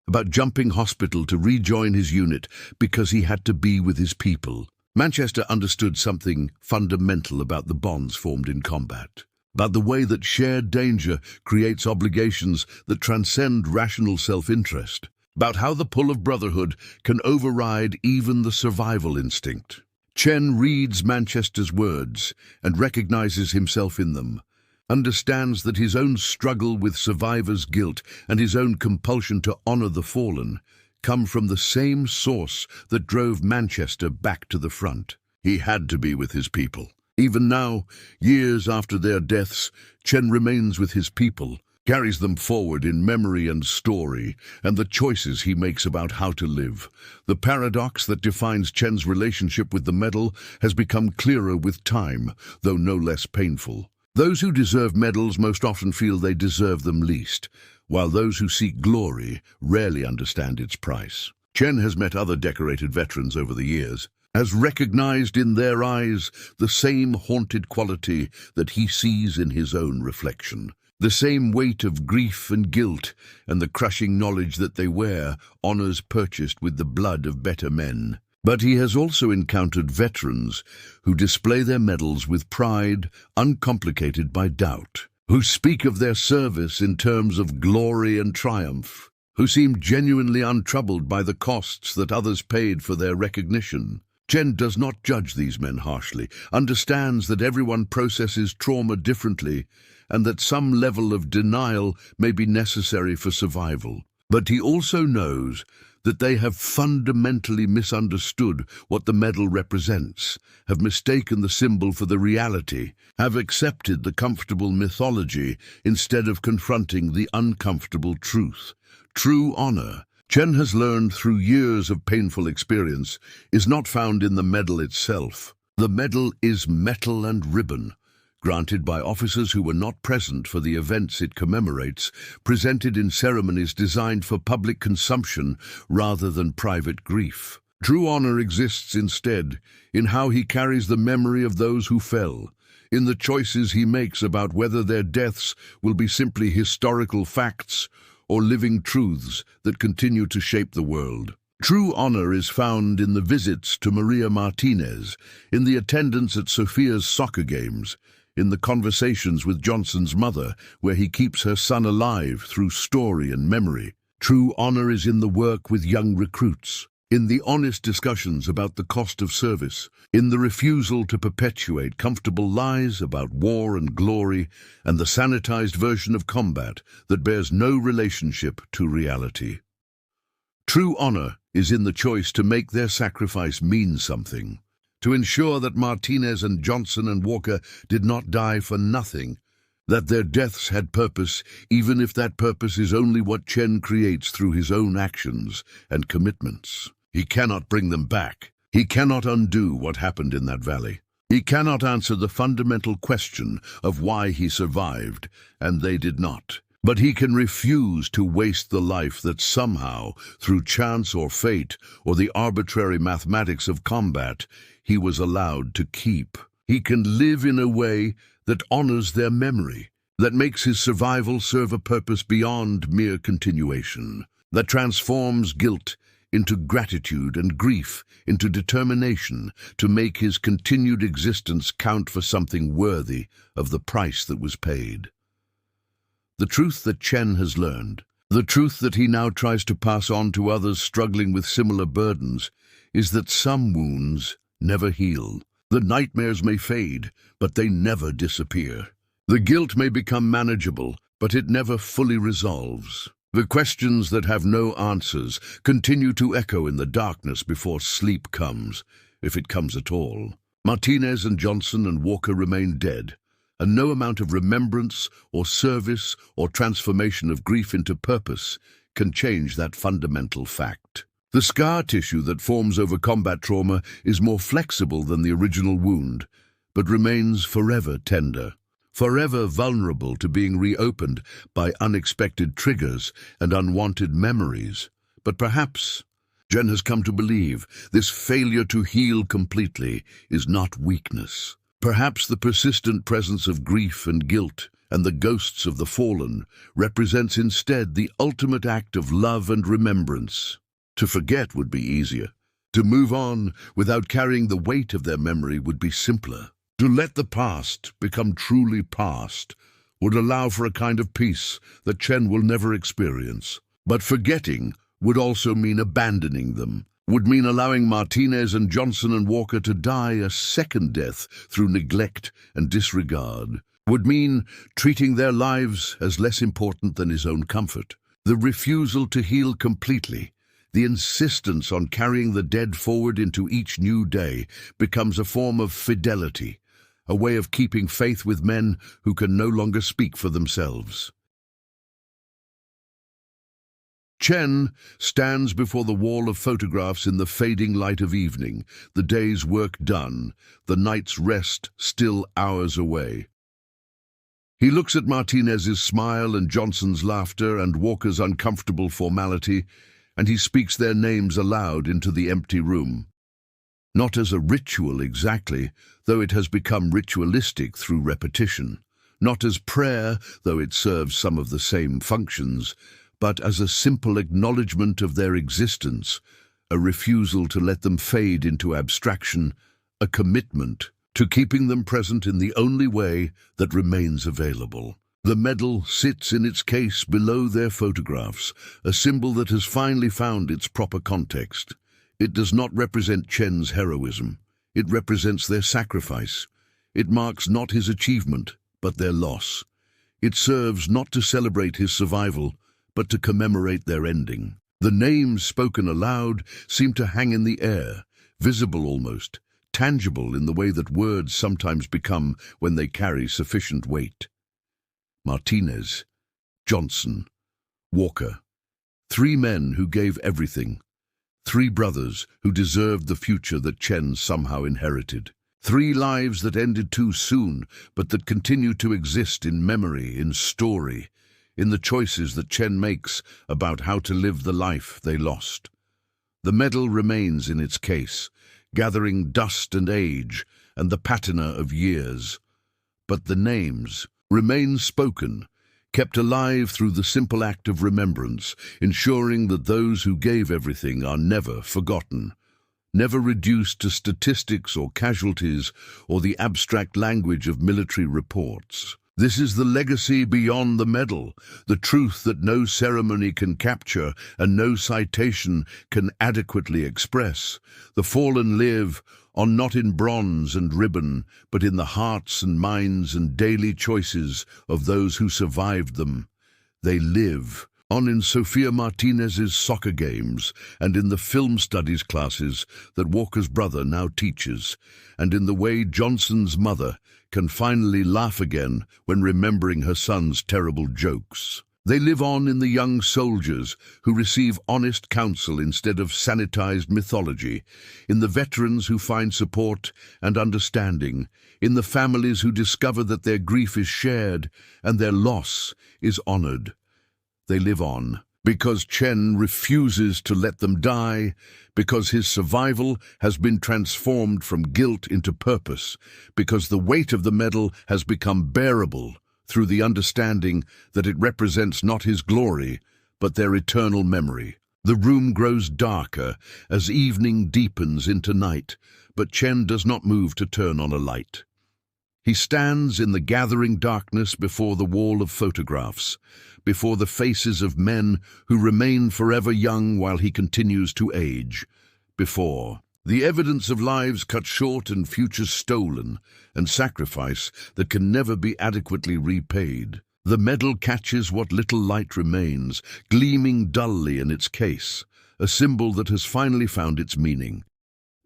about jumping hospital to rejoin his unit because he had to be with his people. Manchester understood something fundamental about the bonds formed in combat, about the way that shared danger creates obligations that transcend rational self-interest, about how the pull of brotherhood can override even the survival instinct. Chen reads Manchester's words and recognizes himself in them, understands that his own struggle with survivor's guilt and his own compulsion to honor the fallen come from the same source that drove Manchester back to the front. He had to be with his people. Even now, years after their deaths, Chen remains with his people, carries them forward in memory and story, and the choices he makes about how to live. The paradox that defines Chen's relationship with the medal has become clearer with time, though no less painful. Those who deserve medals most often feel they deserve them least, while those who seek glory rarely understand its price. Chen has met other decorated veterans over the years, has recognized in their eyes the same haunted quality that he sees in his own reflection. The same weight of grief and guilt, and the crushing knowledge that they wear honors purchased with the blood of better men. But he has also encountered veterans who display their medals with pride, uncomplicated by doubt, who speak of their service in terms of glory and triumph, who seem genuinely untroubled by the costs that others paid for their recognition. Chen does not judge these men harshly, understands that everyone processes trauma differently, and that some level of denial may be necessary for survival. But he also knows that they have fundamentally misunderstood what the medal represents, have mistaken the symbol for the reality, have accepted the comfortable mythology instead of confronting the uncomfortable truth. True honor, Chen has learned through years of painful experience, is not found in the medal itself. The medal is metal and ribbon, granted by officers who were not present for the events it commemorates, presented in ceremonies designed for public consumption rather than private grief. True honor exists instead in how he carries the memory of those who fell, in the choices he makes about whether their deaths will be simply historical facts or living truths that continue to shape the world. True honor is found in the visits to Maria Martinez, in the attendance at Sophia's soccer games, in the conversations with Johnson's mother, where he keeps her son alive through story and memory. True honor is in the work with young recruits, in the honest discussions about the cost of service, in the refusal to perpetuate comfortable lies about war and glory, and the sanitized version of combat that bears no relationship to reality. True honor is in the choice to make their sacrifice mean something, to ensure that Martinez and Johnson and Walker did not die for nothing, that their deaths had purpose, even if that purpose is only what Chen creates through his own actions and commitments. He cannot bring them back. He cannot undo what happened in that valley. He cannot answer the fundamental question of why he survived, and they did not. But he can refuse to waste the life that somehow, through chance or fate, or the arbitrary mathematics of combat, he was allowed to keep. He can live in a way that honors their memory, that makes his survival serve a purpose beyond mere continuation, that transforms guilt into gratitude and grief into determination to make his continued existence count for something worthy of the price that was paid. The truth that Chen has learned, the truth that he now tries to pass on to others struggling with similar burdens, is that some wounds never heal. The nightmares may fade, but they never disappear. The guilt may become manageable, but it never fully resolves. The questions that have no answers continue to echo in the darkness before sleep comes, if it comes at all. Martinez and Johnson and Walker remain dead, and no amount of remembrance or service or transformation of grief into purpose can change that fundamental fact. The scar tissue that forms over combat trauma is more flexible than the original wound, but remains forever tender, forever vulnerable to being reopened by unexpected triggers and unwanted memories. But perhaps, Chen has come to believe, this failure to heal completely is not weakness. Perhaps the persistent presence of grief and guilt and the ghosts of the fallen represents instead the ultimate act of love and remembrance. To forget would be easier. To move on without carrying the weight of their memory would be simpler. To let the past become truly past would allow for a kind of peace that Chen will never experience. But forgetting would also mean abandoning them, would mean allowing Martinez and Johnson and Walker to die a second death through neglect and disregard, would mean treating their lives as less important than his own comfort. The refusal to heal completely, the insistence on carrying the dead forward into each new day, becomes a form of fidelity, a way of keeping faith with men who can no longer speak for themselves. Chen stands before the wall of photographs in the fading light of evening, the day's work done, the night's rest still hours away. He looks at Martinez's smile and Johnson's laughter and Walker's uncomfortable formality, and he speaks their names aloud into the empty room. Not as a ritual exactly, though it has become ritualistic through repetition. Not as prayer, though it serves some of the same functions, but as a simple acknowledgement of their existence, a refusal to let them fade into abstraction, a commitment to keeping them present in the only way that remains available. The medal sits in its case below their photographs, a symbol that has finally found its proper context. It does not represent Chen's heroism. It represents their sacrifice. It marks not his achievement, but their loss. It serves not to celebrate his survival, but to commemorate their ending. The names spoken aloud seem to hang in the air, visible almost, tangible in the way that words sometimes become when they carry sufficient weight. Martinez, Johnson, Walker, 3 men who gave everything. 3 brothers who deserved the future that Chen somehow inherited. 3 lives that ended too soon, but that continue to exist in memory, in story, in the choices that Chen makes about how to live the life they lost. The medal remains in its case, gathering dust and age and the patina of years. But the names remain spoken, kept alive through the simple act of remembrance, ensuring that those who gave everything are never forgotten, never reduced to statistics or casualties or the abstract language of military reports. This is the legacy beyond the medal, the truth that no ceremony can capture and no citation can adequately express. The fallen live on not in bronze and ribbon, but in the hearts and minds and daily choices of those who survived them. They live on in Sofia Martinez's soccer games and in the film studies classes that Walker's brother now teaches, and in the way Johnson's mother can finally laugh again when remembering her son's terrible jokes. They live on in the young soldiers who receive honest counsel instead of sanitized mythology, in the veterans who find support and understanding, in the families who discover that their grief is shared and their loss is honored. They live on because Chen refuses to let them die, because his survival has been transformed from guilt into purpose, because the weight of the medal has become bearable through the understanding that it represents not his glory, but their eternal memory. The room grows darker as evening deepens into night, but Chen does not move to turn on a light. He stands in the gathering darkness before the wall of photographs, before the faces of men who remain forever young while he continues to age, before the evidence of lives cut short and futures stolen, and sacrifice that can never be adequately repaid. The medal catches what little light remains, gleaming dully in its case, a symbol that has finally found its meaning.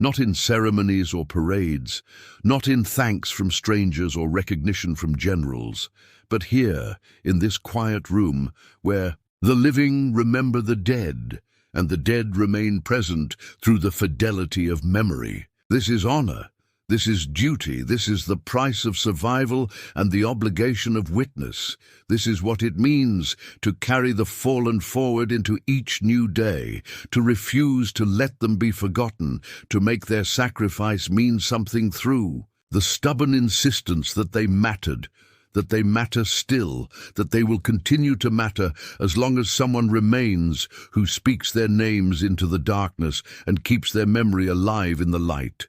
Not in ceremonies or parades, not in thanks from strangers or recognition from generals, but here, in this quiet room, where the living remember the dead, and the dead remain present through the fidelity of memory. This is honor, This is duty, this is the price of survival and the obligation of witness. This is what it means to carry the fallen forward into each new day, to refuse to let them be forgotten, to make their sacrifice mean something through. The stubborn insistence that they mattered, that they matter still, that they will continue to matter as long as someone remains who speaks their names into the darkness and keeps their memory alive in the light.